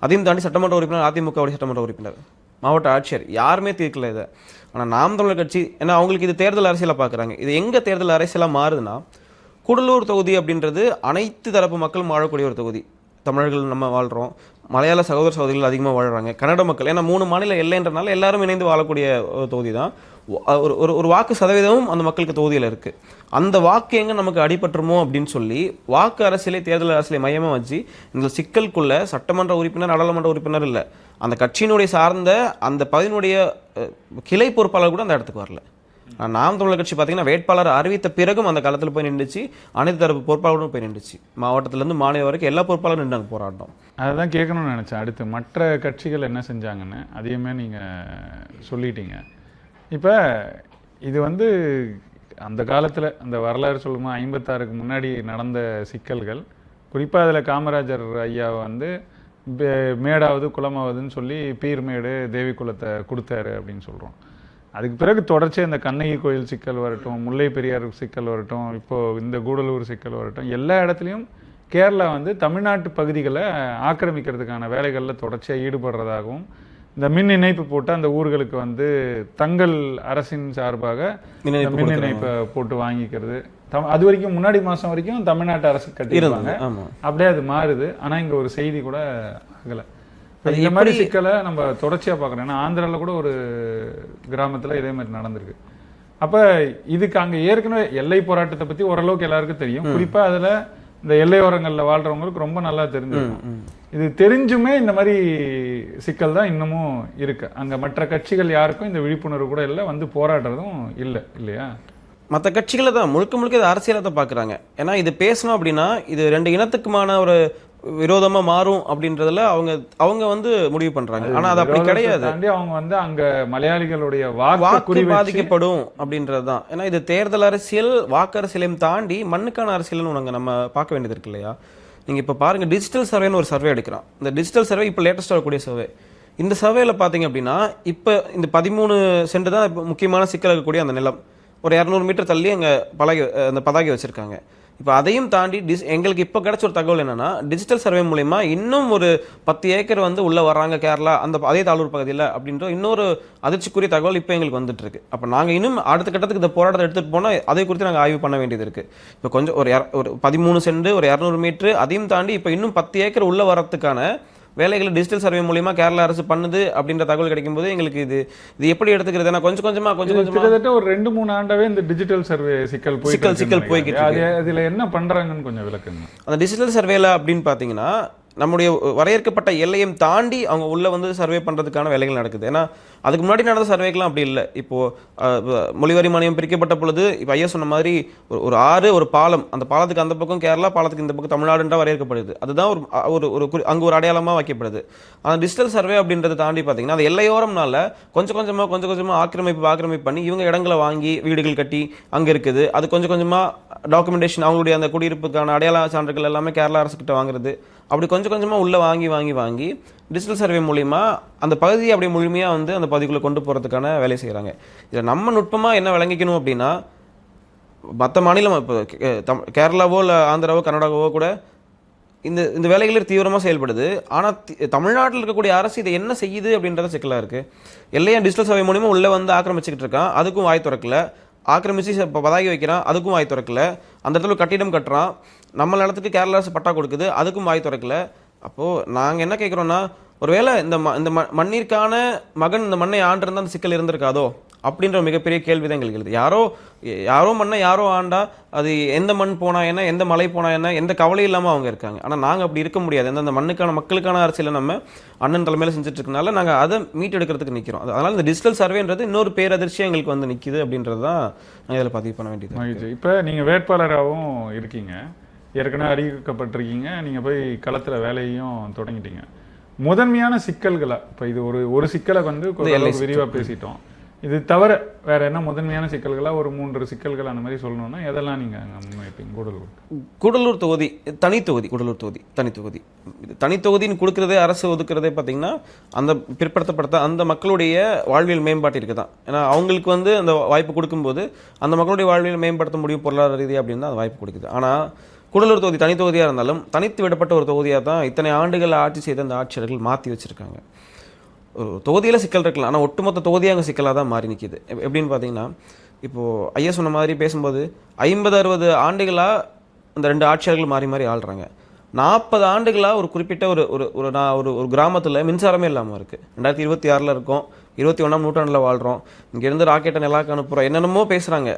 S1: அதையும் தாண்டி சட்டமன்ற உறுப்பினர், அதிமுகவுடைய சட்டமன்ற உறுப்பினர், மாவட்ட ஆட்சியர், யாருமே தீர்க்கல இதை. ஆனால் நாம் தமிழர் கட்சி, ஏன்னா அவங்களுக்கு இது தேர்தல் அரசியலாக பார்க்குறாங்க. இது எங்கே தேர்தல் அரசியலாக மாறுதுன்னா, கூடலூர் தொகுதி அப்படின்றது அனைத்து தரப்பு மக்களும் வாழக்கூடிய ஒரு தொகுதி. தமிழர்கள் நம்ம வாழ்கிறோம், மலையாள சகோதர சகோதரிகள் அதிகமாக வாழ்கிறாங்க, கன்னட மக்கள், ஏன்னா 3 மாநில எல்லைன்றனால எல்லாரும் இணைந்து வாழக்கூடிய தொகுதி தான். ஒரு வாக்கு சதவீதமும் அந்த மக்களுக்கு தொகுதியில் இருக்குது. அந்த வாக்கு எங்கே நமக்கு அடிபட்டுருமோ அப்படின்னு சொல்லி வாக்கு அரசியலை, தேர்தல் அரசியலை மையமாக வச்சு இந்த சிக்கலுக்குள்ள சட்டமன்ற உறுப்பினர், நாடாளுமன்ற உறுப்பினர் இல்லை, அந்த கட்சியினுடைய சார்ந்த அந்த பகுதியினுடைய கிளை பொறுப்பாளர் கூட அந்த இடத்துக்கு வரல. நாம் தமிழர் கட்சி பார்த்தீங்கன்னா வேட்பாளர் அறிவித்த பிறகும் அந்த காலத்தில் போய் நின்றுச்சு, அனைத்து தரப்பு பொறுப்பாளரும் போய் நின்றுச்சு. மாவட்டத்திலேருந்து மாநில வரைக்கும் எல்லா பொறுப்பாளரும் நின்று நாங்கள் போராட்டோம்.
S2: அதுதான் கேட்கணும்னு நினச்சேன். அடுத்து மற்ற கட்சிகள் என்ன செஞ்சாங்கன்னு அதையுமே நீங்கள் சொல்லிட்டீங்க. இப்போ இது வந்து அந்த காலத்தில் அந்த வரலாறு சொல்லும்போது 56க்கு முன்னாடி நடந்த சிக்கல்கள், குறிப்பாக அதில் காமராஜர் ஐயா வந்து மேடாவது குளமாவதுன்னு சொல்லி பீர்மேடு தேவி குலத்தை கொடுத்தாரு அப்படின்னு சொல்கிறோம். அதுக்கு பிறகு தொடர்ச்சியாக இந்த கண்ணகி கோயில் சிக்கல் வரட்டும், முல்லை பெரியார் சிக்கல் வரட்டும், இப்போது இந்த கூடலூர் சிக்கல் வரட்டும், எல்லா இடத்துலையும் கேரளா வந்து தமிழ்நாட்டு பகுதிகளை ஆக்கிரமிக்கிறதுக்கான வேலைகளில் தொடர்ச்சியாக ஈடுபடுறதாகவும், இந்த மின் இணைப்பு போட்டு அந்த ஊர்களுக்கு வந்து தங்கள் அரசின் சார்பாக மின் இணைப்பை போட்டு வாங்கிக்கிறது, அது வரைக்கும் முன்னாடி மாதம் வரைக்கும் தமிழ்நாட்டு அரசு கட்டிடுவாங்க. அப்படியே அது மாறுது. ஆனால் இங்கே ஒரு செய்தி கூட ஆகலை. இந்த மாதிரி சிக்கலை நம்ம தொடர்ச்சியாக பார்க்குறோம். ஏன்னா ஆந்திராவில் கூட ஒரு கிராமத்தில் இதே மாதிரி நடந்திருக்கு. அப்போ இதுக்கு அங்கே ஏற்கனவே எல்லை போராட்டத்தை பற்றி ஓரளவுக்கு எல்லாருக்கும் தெரியும். குறிப்பாக அதில் இந்த எல்லையோரங்களில் வாழ்கிறவங்களுக்கு ரொம்ப நல்லா தெரிஞ்சிருக்கும். இது தெரிஞ்சுமே இந்த மாதிரி சிக்கல் தான் இன்னமும் இருக்கு. அங்கே மற்ற கட்சிகள் யாருக்கும் இந்த விழிப்புணர்வு கூட இல்லை, வந்து போராடுறதும் இல்லை, இல்லையா?
S1: மற்ற கட்சிகளை தான் முழுக்க இது அரசியலை தான் பார்க்குறாங்க. ஏன்னா இது பேசணும் அப்படின்னா இது 2 இனத்துக்குமான ஒரு விரோதமாக மாறும் அப்படின்றதுல அவங்க வந்து முடிவு பண்றாங்க. ஆனா அது அப்படி கிடையாது.
S2: அவங்க வந்து அங்க மலையாளிகளுடைய வாக்கு
S1: பாதிக்கப்படும் அப்படின்றது தான். ஏன்னா இது தேர்தல் அரசியல், வாக்கு அரசியலையும் தாண்டி மண்ணுக்கான அரசியல்னு நம்ம பார்க்க வேண்டியது இருக்கு இல்லையா? நீங்க இப்ப பாருங்க, டிஜிட்டல் சர்வேன்னு ஒரு சர்வே எடுக்கிறோம். இந்த டிஜிட்டல் சர்வே இப்போ லேட்டஸ்டாக வரக்கூடிய சர்வே. இந்த சர்வேல பார்த்தீங்க அப்படின்னா இப்போ இந்த 13 சென்ட் தான் இப்போ முக்கியமான சிக்கல் இருக்கக்கூடிய அந்த நிலம். ஒரு 200 மீட்டர் தள்ளி அங்கே அந்த பதாகை வச்சிருக்காங்க. இப்போ அதையும் தாண்டி எங்களுக்கு இப்போ கிடைச்ச ஒரு தகவல் என்னன்னா, டிஜிட்டல் சர்வே மூலமா இன்னும் ஒரு 10 ஏக்கர் வந்து உள்ள வர்றாங்க கேரளா, அந்த அதே தாளூர் பகுதியில் அப்படின்ற இன்னொரு அதிர்ச்சிக்குரிய தகவல் இப்போ எங்களுக்கு வந்துட்டு இருக்கு. அப்போ நாங்கள் இன்னும் அடுத்த கட்டத்துக்கு இந்த போராட்டத்தை எடுத்துகிட்டு போனால் அதை குறித்து நாங்கள் ஆய்வு பண்ண வேண்டியது இருக்கு. இப்போ கொஞ்சம் ஒரு 13 சென்ட், ஒரு 200 மீட்டர், அதையும் தாண்டி இப்போ இன்னும் 10 ஏக்கர் உள்ள வரத்துக்கான வேலைகளை டிஜிட்டல் சர்வே மூலமா கேரளா அரசு பண்ணுது அப்படின்ற தகவல் கிடைக்கும் போது எங்களுக்கு இது எப்படி எடுத்துக்கிறது? கொஞ்சம் கொஞ்சமா
S2: கிட்டத்தட்ட ஒரு 2-3 ஆண்டாவே இந்த டிஜிட்டல் சர்வே சிக்கல்
S1: போய்கிட்டு
S2: அதுல என்ன பண்றாங்கன்னு கொஞ்சம் விளக்குங்க.
S1: அந்த டிஜிட்டல் சர்வேல அப்படின்னு பாத்தீங்கன்னா நம்முடைய வரையறுக்கப்பட்ட எல்லையும் தாண்டி அவங்க உள்ள வந்து சர்வே பண்றதுக்கான வேலைகள் நடக்குது. ஏன்னா அதுக்கு முன்னாடி நடந்த சர்வேக்கெல்லாம் அப்படி இல்லை. இப்போ மொழிவாரி மானியம் பிரிக்கப்பட்ட பொழுது இப்போ ஐயா சொன்ன மாதிரி ஒரு ஆறு, ஒரு பாலம், அந்த பாலத்துக்கு அந்த பக்கம் கேரளா, பாலத்துக்கு இந்த பக்கம் தமிழ்நாடுன்றா வரையறுக்கப்படுது. அதுதான் அங்கே ஒரு அடையாளமாக வைக்கப்படுது. அந்த டிஜிட்டல் சர்வே அப்படின்றத தாண்டி பார்த்தீங்கன்னா அது எல்லையோரம்னால கொஞ்சம் கொஞ்சமாக ஆக்கிரமிப்பு பண்ணி இவங்க இடங்களை வாங்கி வீடுகள் கட்டி அங்கே இருக்குது. அது கொஞ்சம் கொஞ்சமாக டாக்குமெண்டேஷன், அவங்களுடைய அந்த குடியிருப்புக்கான அடையாள சான்றுகள் எல்லாமே கேரளா அரசுக்கிட்ட வாங்குறது. அப்படி கொஞ்சம் கொஞ்சமாக உள்ள வாங்கி டிஜிட்டல் சர்வே மூலிமா அந்த பகுதியை அப்படியே முழுமையாக வந்து அந்த பகுதிக்குள்ளே கொண்டு போகிறதுக்கான வேலை செய்கிறாங்க. இதில் நம்ம நுட்பமாக என்ன விளங்கிக்கணும் அப்படின்னா, மற்ற மாநிலம் இப்போ கேரளாவோ இல்லை ஆந்திராவோ கர்நாடகாவோ கூட இந்த வேலைகளில் தீவிரமாக செயல்படுது. ஆனால் தமிழ்நாட்டில் இருக்கக்கூடிய அரசு இதை என்ன செய்யுது அப்படின்றத சிக்கலாக இருக்குது. எல்லையா டிஜிட்டல் சர்வே மூலிமா உள்ளே வந்து ஆக்கிரமிச்சுக்கிட்டு இருக்கான், அதுக்கும் வாய் திறக்கல. ஆக்கிரமிச்சு இப்போ பதாகி வைக்கிறான், அதுக்கும் வாய் திறக்கல. அந்த இடத்துல கட்டிடம் கட்டுறான், நம்ம நிலத்துக்கு கேரளா அரசு பட்டா கொடுக்குது, அதுக்கும் வாய் திறக்கல. அப்போது நாங்கள் என்ன கேட்குறோன்னா, ஒருவேளை இந்த மண்ணிற்கான மகன் இந்த மண்ணை ஆண்டிருந்தால் அந்த சிக்கல் இருந்திருக்காதோ அப்படின்ற மிகப்பெரிய கேள்வி தான் எங்களுக்கு எழுது. யாரோ மண்ணை யாரோ ஆண்டா அது எந்த மண் போனா என்ன, எந்த மலை போனா என்ன, எந்த கவலையும் இல்லாமல் அவங்க இருக்காங்க. ஆனால் நாங்கள் அப்படி இருக்க முடியாது. அந்த மண்ணுக்கான மக்களுக்கான அரசியலை நம்ம அண்ணன் தலைமையில் செஞ்சுட்டு இருக்கனால நாங்கள் அதை மீட்டெடுக்கிறதுக்கு நிற்கிறோம். அதனால் இந்த டிஜிட்டல் சர்வேன்றது இன்னொரு பேரதிர்ச்சியாக எங்களுக்கு வந்து நிற்கிது அப்படின்றது தான் நாங்கள் இதில் பதிவு பண்ண வேண்டியது.
S2: மகிழ்ச்சி. இப்போ நீங்கள் வேட்பாளராகவும் இருக்கீங்க, ஏற்கனவே அறிவிக்கப்பட்டிருக்கீங்க, நீங்கள் போய் களத்தில் வேலையும் தொடங்கிட்டீங்க. முதன்மையான சிக்கல்களை இப்போ இது ஒரு சிக்கலை வந்து விரிவாக பேசிட்டோம். இது தவிர வேற என்ன முதன்மையான சிக்கல்களா ஒரு 3 சிக்கல்கள் அந்த மாதிரி சொல்லணும்னா எதெல்லாம் நீங்க முன்வைப்பீங்க?
S1: கூடலூர் தொகுதி தனித்தொகுதி, கூடலூர் தொகுதி தனித்தொகுதி. தனித்தொகுதின்னு கொடுக்குறதே அரசு ஒதுக்குறதே பார்த்தீங்கன்னா அந்த பிற்படுத்தப்பட்ட அந்த மக்களுடைய வாழ்வியல் மேம்பாட்டிற்கு தான். ஏன்னா அவங்களுக்கு வந்து அந்த வாய்ப்பு கொடுக்கும்போது அந்த மக்களுடைய வாழ்வியல் மேம்படுத்த முடியும் பொருளாதார ரீதியாக அப்படின்னு தான் அந்த வாய்ப்பு கொடுக்குது. ஆனால் கூடலூர் தொகுதி தனித்தொகுதியாக இருந்தாலும் தனித்து விடப்பட்ட ஒரு தொகுதியாக தான் இத்தனை ஆண்டுகள் ஆட்சி செய்த அந்த ஆட்சியர்கள் மாற்றி வச்சுருக்காங்க. தொகுதியில் சிக்கல் இருக்கலாம், ஆனால் ஒட்டுமொத்த தொகுதியாக அங்கே சிக்கலாக தான் மாறி நிற்கிது. எப்படின்னு பார்த்தீங்கன்னா, இப்போது ஐயா சொன்ன மாதிரி பேசும்போது 50-60 ஆண்டுகளாக இந்த 2 ஆட்சியாளர்கள் மாறி மாறி ஆள்றாங்க. 40 ஆண்டுகளாக ஒரு குறிப்பிட்ட ஒரு கிராமத்தில் மின்சாரமே இல்லாமல் இருக்குது. 2026 இருக்கோம், 21ஆம் நூற்றாண்டில் வாழ்கிறோம். இங்கேருந்து ராக்கெட்டை நிலாக்கு அனுப்புகிறோம், என்னென்னமோ பேசுகிறாங்க,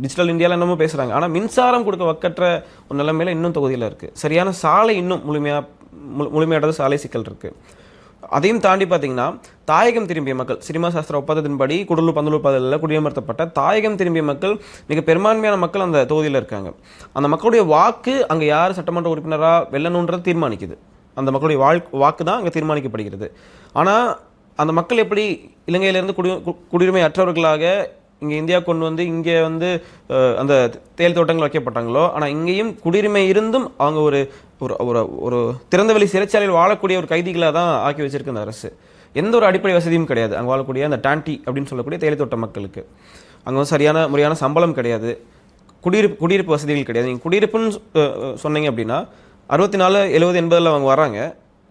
S1: டிஜிட்டல் இந்தியாவில் என்னமோ பேசுகிறாங்க. ஆனால் மின்சாரம் கொடுக்க வக்கற்ற ஒரு நிலைமையில் இன்னும் தொகுதியில் இருக்குது. சரியான சாலை இன்னும் முழுமையானது சாலை சிக்கல் இருக்குது. அதையும் தாண்டி பார்த்தீங்கன்னா, தாயகம் திரும்பிய மக்கள் சினிமா சாஸ்திர ஒப்பந்தத்தின்படி கூடலூர் பந்தலூர் பகுதியில் குடியமர்த்தப்பட்ட தாயகம் திரும்பிய மக்கள் மிக பெரும்பான்மையான மக்கள் அந்த தொகுதியில் இருக்காங்க. அந்த மக்களுடைய வாக்கு அங்கே யார் சட்டமன்ற உறுப்பினராக வெல்லணுன்றது தீர்மானிக்குது. அந்த மக்களுடைய வாக்கு தான் அங்கே தீர்மானிக்கப்படுகிறது. ஆனால் அந்த மக்கள் எப்படி இலங்கையிலேருந்து குடியுரிமை அற்றவர்களாக இங்கே இந்தியா கொண்டு வந்து இங்கே வந்து அந்த தேயிலை தோட்டங்கள் வைக்கப்பட்டாங்களோ, ஆனால் இங்கேயும் குடியுரிமை இருந்தும் அவங்க ஒரு ஒரு திறந்தவெளி சிறைச்சாலையில் வாழக்கூடிய ஒரு கைதிகளாக தான் ஆக்கி வச்சிருக்கு இந்த அரசு. எந்த ஒரு அடிப்படை வசதியும் கிடையாது அங்கே வாழக்கூடிய அந்த டான்டி அப்படின்னு சொல்லக்கூடிய தேயிலை தோட்ட மக்களுக்கு. அங்கே வந்து சரியான முறையான சம்பளம் கிடையாது, குடியிருப்பு வசதிகள் கிடையாது. நீங்கள் குடியிருப்புன்னு சொன்னீங்க அப்படின்னா 64, 70, 80 அவங்க வராங்க.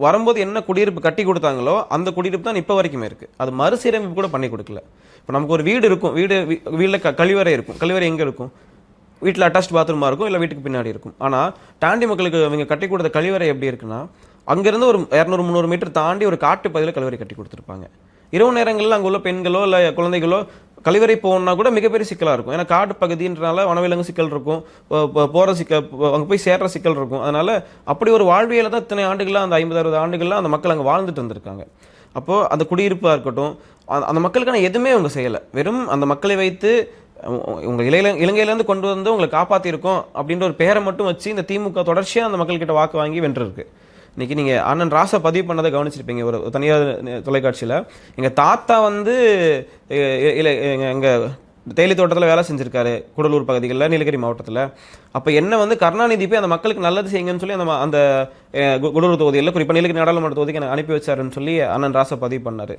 S1: வரும்போது என்ன குடியிருப்பு கட்டி கொடுத்தாங்களோ அந்த குடியிருப்பு தான் இப்போ வரைக்குமே இருக்குது. அது மறுசீரமைப்பு கூட பண்ணி கொடுக்கல. இப்போ நமக்கு ஒரு வீடு இருக்கும், வீட்டில் கழிவறை இருக்கும். கழிவறை எங்கே இருக்கும்? வீட்டில் அட்டாச்ட் பாத்ரூமாக இருக்கும், இல்லை வீட்டுக்கு பின்னாடி இருக்கும். ஆனால் டாண்டி மக்களுக்கு அவங்க கட்டி கொடுத்த கழிவறை எப்படி இருக்குன்னா, அங்கேருந்து ஒரு 200-300 மீட்டர் தாண்டி ஒரு காட்டு பகுதியில் கழிவறை கட்டி கொடுத்துருப்பாங்க. இரவு நேரங்களில் அங்கே உள்ள பெண்களோ இல்லை குழந்தைகளோ கழிவறை போகணுன்னா கூட மிகப்பெரிய சிக்கலாக இருக்கும். ஏன்னா காட்டு பகுதின்றனால வனவிலங்கு சிக்கல் இருக்கும், போகிற சிக்கல், அங்கே போய் சேர்ற சிக்கல் இருக்கும். அதனால் அப்படி ஒரு வாழ்வியலை தான் இத்தனை ஆண்டுகளாக, அந்த 50-60 ஆண்டுகளாக அந்த மக்கள் அங்கே வாழ்ந்துட்டு இருந்திருக்காங்க. அப்போது அந்த குடியிருப்பாக இருக்கட்டும், அந்த மக்களுக்கான எதுவுமே அவங்க செய்யலை. வெறும் அந்த மக்களை வைத்து உங்கள் இலங்கையிலேருந்து கொண்டு வந்து உங்களை காப்பாற்றிருக்கோம் அப்படின்ற ஒரு பேரை மட்டும் வச்சு இந்த திமுக தொடர்ச்சியாக அந்த மக்கள்கிட்ட வாக்கு வாங்கி வென்றிருக்கு. இன்றைக்கி நீங்கள் அண்ணன் ராசா பதிவு பண்ணதை கவனிச்சிருப்பீங்க ஒரு தனியார் தொலைக்காட்சியில். எங்கள் தாத்தா வந்து எங்கள் தேயிலை தோட்டத்தில் வேலை செஞ்சுருக்காரு கூடலூர் பகுதிகளில், நீலகிரி மாவட்டத்தில். அப்போ என்ன வந்து கருணாநிதி போய் அந்த மக்களுக்கு நல்லது செய்யுங்கன்னு சொல்லி அந்த கூடலூர் தொகுதியில், குறிப்பாக நீலகிரி நாடாளுமன்ற தொகுதிக்கு எனக்கு அனுப்பி வச்சாருன்னு சொல்லி அண்ணன் ராசா பதிவு பண்ணார்.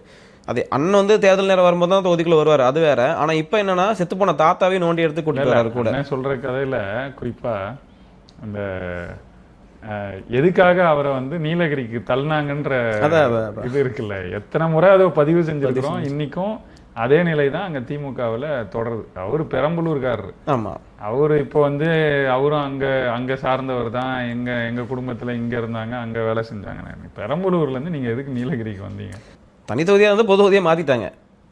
S1: அதே அண்ணன் வந்து தேர்தல் நேரம் வரும்போது தான் தொகுதிக்குள்ளே வருவார், அது வேற. ஆனால் இப்போ என்னன்னா செத்துப்போன தாத்தாவே நோண்டி எடுத்து கூட்டிட்டு வராரு கூட.
S2: சொல்கிற கதையில் குறிப்பாக அந்த எதுக்காக அவரை வந்து நீலகிரிக்கு தள்ளினாங்கன்ற இது இருக்குல்ல, எத்தனை முறை அதை பதிவு செஞ்சிருக்கிறோம். இன்னைக்கும் அதே நிலை தான் அங்கே திமுகவில் தொடருது. அவர் பெரம்பலூர்காரரு.
S1: ஆமாம்,
S2: அவரு இப்போ வந்து அவரும் அங்கே சார்ந்தவர் தான். எங்கள் குடும்பத்தில் இங்கே இருந்தாங்க, அங்கே வேலை செஞ்சாங்க. பெரம்பலூர்லேருந்து நீங்கள் எதுக்கு நீலகிரிக்கு வந்தீங்க?
S1: தனி தொகுதியாக வந்து பொது தொகுதியாக மாற்றிட்டாங்க.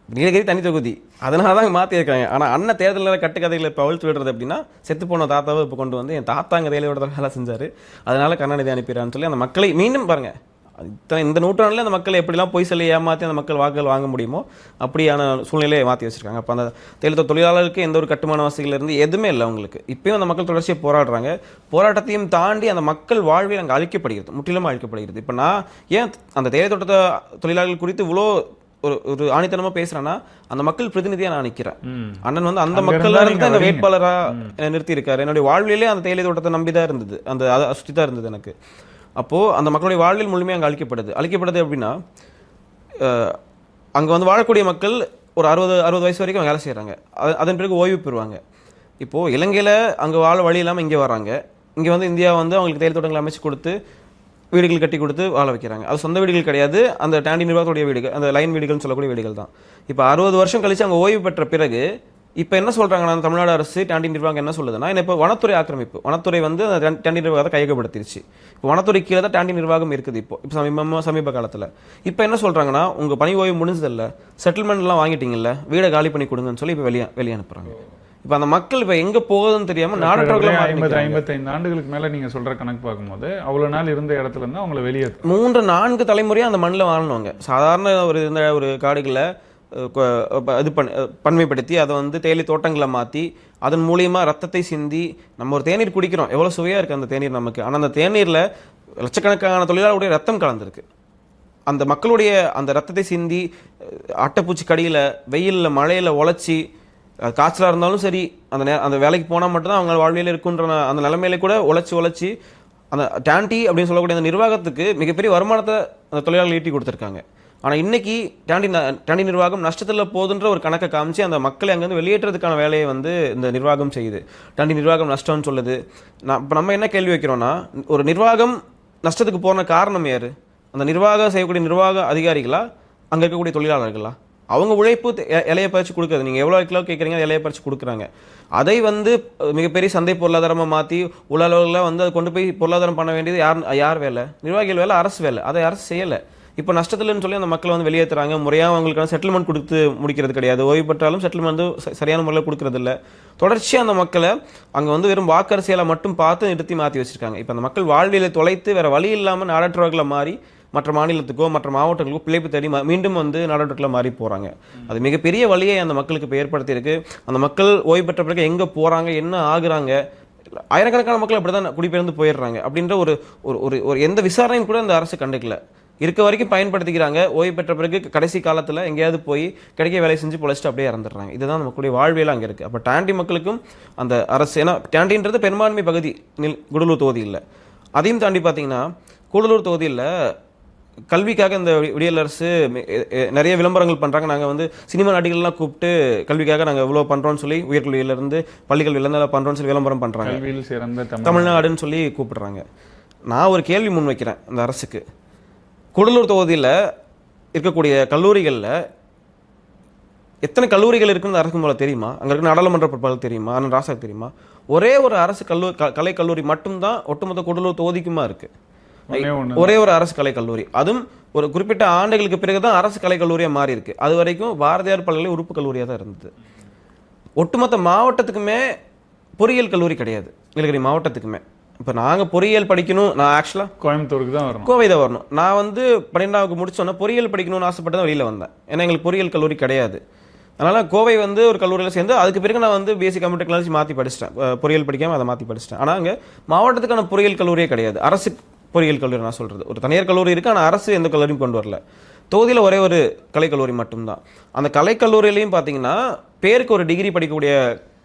S1: நீலகிரி தனி தொகுதி, அதனால தான் மாற்றிருக்காங்க. ஆனால் அண்ணன் தேர்தலில் கட்டுக்கதைகளை இப்போ அவிழ்த்து விடுறது அப்படின்னா, செத்து போன தாத்தாவை இப்போ கொண்டு வந்து என் தாத்தா அங்கே தேயிலையோட வேலை செஞ்சார், அதனால கருணாநிதி அனுப்பிடுறான்னு சொல்லி அந்த மக்களை மீண்டும் பாருங்கள், இந்த நூற்றாண்டில் அந்த மக்களை எப்படிலாம் பொய் சொல்லி ஏமாற்றி அந்த மக்கள் வாக்குகள் வாங்க முடியுமோ அப்படியான சூழ்நிலையை மாற்றி வச்சுருக்காங்க. அப்போ அந்த தேயிலை தொழிலாளர்களுக்கு எந்த ஒரு கட்டுமான வசதியிலேருந்து எதுவுமே இல்லை அவங்களுக்கு. இப்போயும் அந்த மக்கள் தொடர்ச்சியாக போராடுறாங்க. போராட்டத்தையும் தாண்டி அந்த மக்கள் வாழ்வில் அங்கே அழிக்கப்படுகிறது, முற்றிலும் அழிக்கப்படுகிறது. இப்போ நான் ஏன் அந்த தேயிலை தோட்ட தொழிலாளர்கள் குறித்து இவ்வளோ ஒரு ஆணித்தனமாக பேசுகிறேன்னா, அந்த மக்கள் பிரதிநிதியாக நான் நிற்கிறேன். அண்ணன் வந்து அந்த மக்கள் அந்த வேட்பாளராக நிறுத்தியிருக்காரு. என்னுடைய வாழ்விலே அந்த தேயிலை தோட்டத்தை நம்பி தான் இருந்தது, அதை சுற்றி தான் இருந்தது எனக்கு. அப்போது அந்த மக்களுடைய வாழ்வில் முழுமையாக அங்கே அழிக்கப்படுது அப்படின்னா, அங்கே வந்து வாழக்கூடிய மக்கள் ஒரு 60 வயசு வரைக்கும் வேலை செய்கிறாங்க. அதன் பிறகு ஓய்வு பெறுவாங்க. இப்போது இலங்கையில் அங்கே வாழ வழி இல்லாமல் இங்கே வராங்க. இங்கே வந்து இந்தியா வந்து அவங்களுக்கு தேயிலை தோட்டங்களை அமைச்சு கொடுத்து வீடுகள் கட்டி கொடுத்து வாழ வைக்கிறாங்க. அது சொந்த வீடுகள் கிடையாது, அந்த டாண்டி நிர்வாகத்துடைய வீடுகள், அந்த லைன் வீடுகள்னு சொல்லக்கூடிய வீடுகள் தான். இப்போ 60 வருஷம் கழித்து அங்கே ஓய்வு பெற்ற பிறகு இப்போ என்ன சொல்றாங்கன்னா தமிழ்நாடு அரசு கேண்டீன் நிர்வாகம் என்ன சொல்லுதுன்னா இப்போ வனத்துறை ஆக்கிரமிப்பு, வனத்துறை வந்து அந்த கேண்டீன் நிர்வாகத்தை கையகப்படுத்திருச்சு. இப்போ வனத்துறை கீழே தான் கேண்டீன் நிர்வாகம் இருக்குது. இப்போ சமீப காலத்தில் இப்போ என்ன சொல்றாங்கன்னா, உங்க பணி ஓய்வு முடிஞ்சதில்ல, செட்டில்மெண்ட்லாம் வாங்கிட்டீங்கல்ல, வீடை காலி பண்ணி கொடுங்கன்னு சொல்லி இப்போ வெளியே அனுப்புறாங்க. இப்போ அந்த மக்கள் இப்போ எங்க போகுதுன்னு தெரியாம நாடற்றவர்களாக
S2: 55 ஆண்டுகளுக்கு மேல நீங்க சொல்ற கணக்கு பார்க்கும்போது அவ்வளவு நாள் இருந்த இடத்துல இருந்து அவங்களை வெளியே
S1: 3-4 தலைமுறையா அந்த மண்ணில் வாழ்ந்தவங்க. சாதாரண ஒரு காடுகளில் இது பன்மைப்படுத்தி அதை வந்து தேயிலை தோட்டங்களை மாற்றி அதன் மூலியமா ரத்தத்தை சிந்தி நம்ம ஒரு தேநீர் குடிக்கிறோம், எவ்வளோ சுவையாக இருக்குது அந்த தேநீர் நமக்கு. ஆனால் அந்த தேநீரில் லட்சக்கணக்கான தொழிலாளர்களுடைய ரத்தம் கலந்துருக்கு. அந்த மக்களுடைய அந்த ரத்தத்தை சிந்தி அட்டைப்பூச்சி கடியில், வெயிலில், மழையில் உழைச்சி, காய்ச்சலாக இருந்தாலும் சரி அந்த வேலைக்கு போனால் மட்டும்தான் அவங்க வாழ்வியல் இருக்குன்ற அந்த நிலைமையில கூட உழைச்சி அந்த டேண்டி அப்படின்னு சொல்லக்கூடிய அந்த நிர்வாகத்துக்கு மிகப்பெரிய வருமானத்தை அந்த தொழிலாளர்கள் ஈட்டி கொடுத்துருக்காங்க. ஆனால் இன்னைக்கு டேண்டி நிர்வாகம் நஷ்டத்தில் போகுதுன்ற ஒரு கணக்கை காமிச்சு அந்த மக்களை அங்கேருந்து வெளியேற்றதுக்கான வேலையை வந்து இந்த நிர்வாகம் செய்யுது. டேண்டி நிர்வாகம் நஷ்டம்னு சொல்லுது. இப்போ நம்ம என்ன கேள்வி வைக்கிறோம்னா, ஒரு நிர்வாகம் நஷ்டத்துக்கு போன காரணம் யாரு? அந்த நிர்வாகம் செய்யக்கூடிய நிர்வாக அதிகாரிகளா, அங்கே இருக்கக்கூடிய தொழிலாளர்களா? அவங்க உழைப்பு இலையை பறிச்சு கொடுக்குறது. நீங்கள் எவ்வளோ கிலோ கேட்குறீங்க, இலையை பறிச்சு கொடுக்குறாங்க. அதை வந்து மிகப்பெரிய சந்தை பொருளாதாரமாக மாற்றி உலகளவில் வந்து அதை கொண்டு போய் பொருளாதாரம் பண்ண வேண்டியது யார் வேலை? நிர்வாகிகள் வேலை, அரசு வேலை. அதை அரசு செய்யலை. இப்போ நஷ்டத்துலன்னு சொல்லி அந்த மக்களை வந்து வெளியேற்றுறாங்க. முறையாக அவங்களுக்கான செட்டில்மெண்ட் கொடுத்து முடிக்கிறது கிடையாது. ஓய்வு பெற்றாலும் செட்டில்மெண்ட் வந்து சரியான முறையில் கொடுக்கறது இல்லை. தொடர்ச்சியாக அந்த மக்களை அங்கே வந்து வெறும் வாக்கரசியலை மட்டும் பார்த்து நிறுத்தி மாற்றி வச்சிருக்காங்க. இப்போ அந்த மக்கள் வாழ்வியலை தொலைத்து வேற வழி இல்லாமல் நாடற்றவர்களை மாறி மற்ற மாநிலத்துக்கோ மற்ற மாவட்டங்களுக்கோ பிழைப்பு தேடி மீண்டும் வந்து நாடற்றவர்களை மாறி போகிறாங்க. அது மிகப்பெரிய வழியை அந்த மக்களுக்கு இப்போ ஏற்படுத்தியிருக்கு. அந்த மக்கள் ஓய்வு பெற்ற பிறகு எங்கே போகிறாங்க, என்ன ஆகுறாங்க, ஆயிரக்கணக்கான மக்கள் அப்படி தான் குடிபெயர்ந்து போயிடுறாங்க அப்படின்ற ஒரு எந்த விசாரணையும் கூட அந்த அரசு கண்டுக்கல. இருக்க வரைக்கும் பயன்படுத்திக்கிறாங்க. ஓய்வு பெற்ற பிறகு கடைசி காலத்தில் எங்கேயாவது போய் கிடைக்க வேலை செஞ்சு பொழைச்சிட்டு அப்படியே இறந்துடுறாங்க. இதுதான் நமக்குடைய வாழ்வியல் அங்கே இருக்குது. அப்போ டேண்டி மக்களுக்கும் அந்த அரசு, ஏன்னா டேண்டின்றது பெரும்பான்மை பகுதி கூடலூர் தொகுதியில். அதையும் தாண்டி பார்த்தீங்கன்னா கூடலூர் தொகுதியில் கல்விக்காக இந்த விடியல் அரசு நிறைய விளம்பரங்கள் பண்ணுறாங்க. நாங்கள் வந்து சினிமா நடிகர்கள்லாம் கூப்பிட்டு கல்விக்காக நாங்கள் இவ்வளோ பண்ணுறோன்னு சொல்லி, உயர்கல்வியிலேருந்து பள்ளிக்கல்வியிலேருந்து பண்ணுறோன்னு சொல்லி விளம்பரம் பண்ணுறாங்க. தமிழ்நாடுன்னு சொல்லி கூப்பிடுறாங்க. நான் ஒரு கேள்வி முன் வைக்கிறேன் அந்த அரசுக்கு. கூடலூர் தொகுதியில் இருக்கக்கூடிய கல்லூரிகளில் எத்தனை கல்லூரிகள் இருக்குன்னு அரசுக்கு மூலம் தெரியுமா? அங்கே இருக்கிற நாடாளுமன்ற பொறுப்பாளர் தெரியுமா? அண்ணன் ராசாக்கு தெரியுமா? ஒரே ஒரு அரசு கலை கல்லூரி மட்டும்தான் ஒட்டுமொத்த கூடலூர் தொகுதிக்குமா இருக்கு. ஒரே ஒரு அரசு கலை கல்லூரி. அதுவும் ஒரு குறிப்பிட்ட ஆண்டுகளுக்கு பிறகுதான் அரசு கலை கல்லூரியா மாறி இருக்கு. அது வரைக்கும் பாரதியார் பல்கலை உறுப்பு கல்லூரியாக தான் இருந்தது. ஒட்டுமொத்த மாவட்டத்துக்குமே பொறியியல் கல்லூரி கிடையாது. நீலகிரி மாவட்டத்துக்குமே. இப்போ நாங்கள் பொறியியல் படிக்கணும், நான் ஆக்சுவலாக
S2: கோயம்புத்தூருக்கு தான் வரணும்,
S1: கோவை தான் வரணும். நான் வந்து 12வது முடிச்சோன்னா பொறியியல் படிக்கணும்னு ஆசைப்பட்டு தான் வெளியில் வந்தேன். ஏன்னா எங்களுக்கு பொறியியல் கல்லூரி கிடையாது. அதனால் கோவை வந்து ஒரு கல்லூரியில் சேர்ந்து அதுக்கு பிறகு நான் வந்து பிஎஸ்சி கம்ப்யூட்டர் டெக்னாலஜி மாற்றி படிச்சிட்டேன். பொறியியல் படிக்காமல் அதை மாற்றி படிச்சிட்டேன். ஆனால் அங்கே மாவட்டத்துக்கான பொறியியல் கல்லூரியே கிடையாது. அரசு பொறியியல் கல்லூரி நான் சொல்கிறது, ஒரு தனியார் கல்லூரி இருக்குது, ஆனால் அரசு எந்த கல்லூரியும் கொண்டு வரல. தொகுதியில் ஒரே ஒரு கலைக்கல்லூரி மட்டும்தான். அந்த கலைக்கல்லூரியிலையும் பார்த்தீங்கன்னா பேருக்கு ஒரு டிகிரி படிக்கக்கூடிய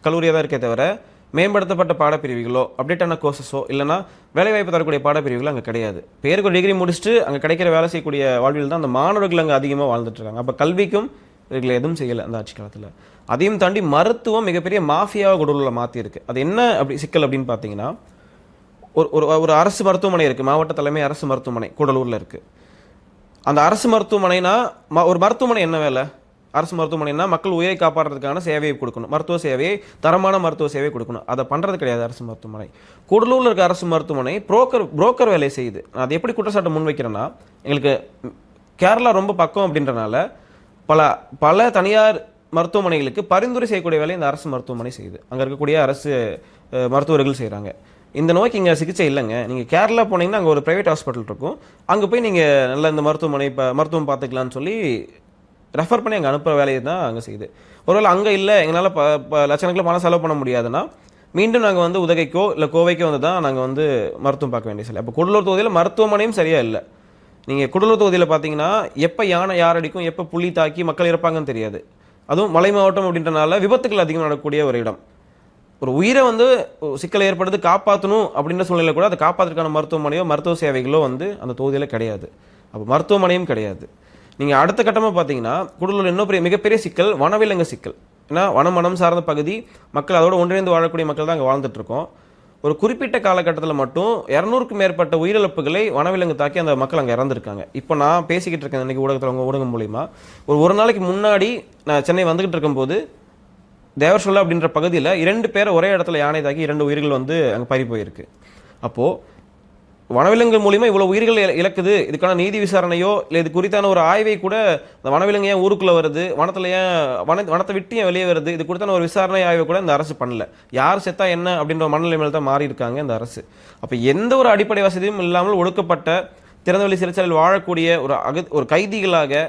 S1: கல்லூரியாக தான் இருக்கே தவிர மேம்படுத்தப்பட்ட பாடப்பிரிவுகளோ அப்டேட்டான கோர்சஸோ இல்லைனா வேலைவாய்ப்பு தரக்கூடிய பாடப்பிரிவுகளோ அங்கே கிடையாது. பேருக்கு ஒரு டிகிரி முடிச்சுட்டு அங்கே கிடைக்கிற வேலை செய்யக்கூடிய வாழ்வில் தான் அந்த மாணவர்கள் அங்கே அதிகமாக வாழ்ந்துட்டு இருக்காங்க. அப்போ கல்விக்கும் இவர்கள் எதுவும் செய்யலை அந்த ஆட்சி காலத்தில். அதையும் தாண்டி மருத்துவம் மிகப்பெரிய மாஃபியாவை கூடலூரில் மாற்றிருக்கு. அது என்ன அப்படி சிக்கல் அப்படின்னு பார்த்தீங்கன்னா, ஒரு அரசு மருத்துவமனை இருக்குது, மாவட்ட தலைமை அரசு மருத்துவமனை கூடலூரில் இருக்குது. அந்த அரசு மருத்துவமனைனா ஒரு மருத்துவமனை என்ன வேலை? அரசு மருத்துவமனைனா மக்கள் உயிரை காப்பாற்றுறதுக்கான சேவையை கொடுக்கணும், மருத்துவ சேவையை, தரமான மருத்துவ சேவை கொடுக்கணும். அதை பண்ணுறது கிடையாது அரசு மருத்துவமனை. கூடலூரில் இருக்க அரசு மருத்துவமனை புரோக்கர் வேலையை செய்யுது. நான் அதை எப்படி குற்றச்சாட்டு முன்வைக்கிறேன்னா, எங்களுக்கு கேரளா ரொம்ப பக்கம் அப்படின்றனால பல தனியார் மருத்துவமனைகளுக்கு பரிந்துரை செய்யக்கூடிய வேலையை இந்த அரசு மருத்துவமனை செய்யுது. அங்கே இருக்கக்கூடிய அரசு மருத்துவர்கள் செய்கிறாங்க. இந்த நோய்க்கு இங்கே சிகிச்சை இல்லைங்க, நீங்கள் கேரளா போனீங்கன்னா அங்கே ஒரு ப்ரைவேட் ஹாஸ்பிட்டல் இருக்கும், அங்கே போய் நீங்கள் நல்ல இந்த மருத்துவம் பார்த்துக்கலான்னு சொல்லி ரெஃபர் பண்ணி அங்கே அனுப்புகிற வேலையை தான் அங்கே செய்யுது. ஒருவேளை அங்கே இல்லை, எங்களால் லட்சக்கணக்கில் பணம் செலவு பண்ண முடியாதுன்னா மீண்டும் நாங்கள் வந்து உதகைக்கோ இல்லை கோவைக்கோ வந்து தான் நாங்கள் வந்து மருத்துவம் பார்க்க வேண்டிய சிலை. அப்போ கூடலூர் தொகுதியில் மருத்துவமனையும் சரியாக இல்லை. நீங்கள் கூடலூர் தொகுதியில் பார்த்தீங்கன்னா எப்போ யானை யார் அடிக்கும், எப்போ புள்ளி தாக்கி மக்கள் இறப்பாங்கன்னு தெரியாது. அதுவும் மலை மாவட்டம் அப்படின்றனால விபத்துக்கள் அதிகம் நடக்கக்கூடிய ஒரு இடம். ஒரு உயிரை வந்து சிக்கல் ஏற்படுது காப்பாற்றணும் அப்படின்ற சூழ்நிலை கூட அதை காப்பாற்றுறதுக்கான மருத்துவமனையோ மருத்துவ சேவைகளோ வந்து அந்த தொகுதியில் கிடையாது. அப்போ மருத்துவமனையும் கிடையாது. நீங்கள் அடுத்த கட்டமாக பார்த்தீங்கன்னா கூடலூர் இன்னும் மிகப்பெரிய சிக்கல் வனவிலங்கு சிக்கல். ஏன்னா வனம் சார்ந்த பகுதி, மக்கள் அதோடு ஒன்றிணைந்து வாழக்கூடிய மக்கள் தான் அங்கே வாழ்ந்துட்டுருக்கோம். ஒரு குறிப்பிட்ட காலகட்டத்தில் மட்டும் 200க்கும் மேற்பட்ட உயிரிழப்புகளை வனவிலங்கு தாக்கி அந்த மக்கள் அங்கே இறந்துருக்காங்க. இப்போ நான் பேசிக்கிட்டு இருக்கேன் இன்றைக்கி ஊடகத்தில், உங்கள் ஊடகம் மூலிமா. ஒரு நாளைக்கு முன்னாடி நான் சென்னை வந்துக்கிட்டு இருக்கும்போது தேவர்சொல்ல அப்படின்ற பகுதியில் 2 பேரை ஒரே இடத்துல யானை தாக்கி 2 உயிர்கள் வந்து அங்கே பறி போயிருக்கு. அப்போது வனவிலங்குகள் மூலிமா இவ்வளோ உயிர்கள் இழக்குது, இதுக்கான நீதி விசாரணையோ இல்லை இது குறித்தான ஒரு ஆய்வை கூட இந்த வனவிலங்கு ஏன் ஊருக்குள்ளே வருது, வனத்தில் ஏன் வனத்தை விட்டு ஏன் வெளியே வருது, இது குறித்தான ஒரு விசாரணை ஆய்வை கூட இந்த அரசு பண்ணல. யார் செத்தா என்ன அப்படின்ற மனநிலை மேலே தான் மாறி இருக்காங்க இந்த அரசு. அப்போ எந்த ஒரு அடிப்படை வசதியும் இல்லாமல் ஒடுக்கப்பட்ட திறந்தவெளி சிறைச்சாலையில் வாழக்கூடிய ஒரு கைதிகளாக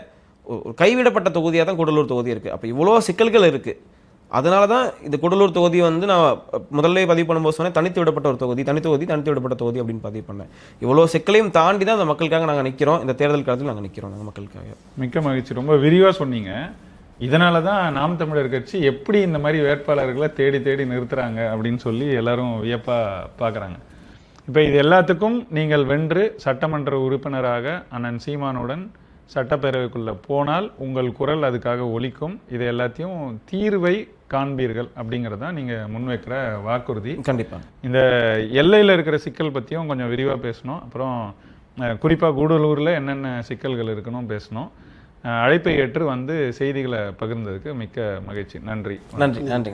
S1: ஒரு கைவிடப்பட்ட தொகுதியாக தான் கூடலூர் தொகுதி இருக்குது. அப்போ இவ்வளோ சிக்கல்கள் இருக்குது. அதனால தான் இந்த கூடலூர் தொகுதி வந்து நான் முதல்ல பதிவு பண்ணும்போது சொன்னேன், தனித்து விடப்பட்ட ஒரு தொகுதி, தனித்து விடப்பட்ட தொகுதி அப்படின்னு பதிவு பண்ணேன். இவ்வளோ சிக்கலையும் தாண்டி தான் அந்த மக்களுக்காக நாங்கள் நிற்கிறோம். இந்த தேர்தல் காலத்தில் நாங்கள் நிற்கிறோம் நாங்கள் மக்களுக்காக.
S2: மிக்க மகிழ்ச்சி, ரொம்ப விரிவாக சொன்னீங்க. இதனால தான் நாம் தமிழர் கட்சி எப்படி இந்த மாதிரி வேட்பாளர்களை தேடி தேடி நிறுத்துறாங்க அப்படின்னு சொல்லி எல்லாரும் வியப்பாக பார்க்குறாங்க. இப்போ இது எல்லாத்துக்கும் நீங்கள் வென்று சட்டமன்ற உறுப்பினராக அண்ணன் சீமானுடன் சட்டப்பேரவைக்குள்ளே போனால் உங்கள் குரல் அதுக்காக ஒலிக்கும். இது எல்லாத்தையும் தீர்வை காண்பீர்கள் அப்படிங்கிறது தான் நீங்கள் முன்வைக்கிற வாக்குறுதி.
S1: கண்டிப்பாக
S2: இந்த எல்லையில் இருக்கிற சிக்கல் பற்றியும் கொஞ்சம் விரிவாக பேசணும். அப்புறம் குறிப்பாக கூடலூரில் என்னென்ன சிக்கல்கள் இருக்குன்னு பேசணும். அழைப்பை ஏற்று வந்து செய்திகளை பகிர்ந்ததுக்கு மிக்க மகிழ்ச்சி. நன்றி.
S1: நன்றி.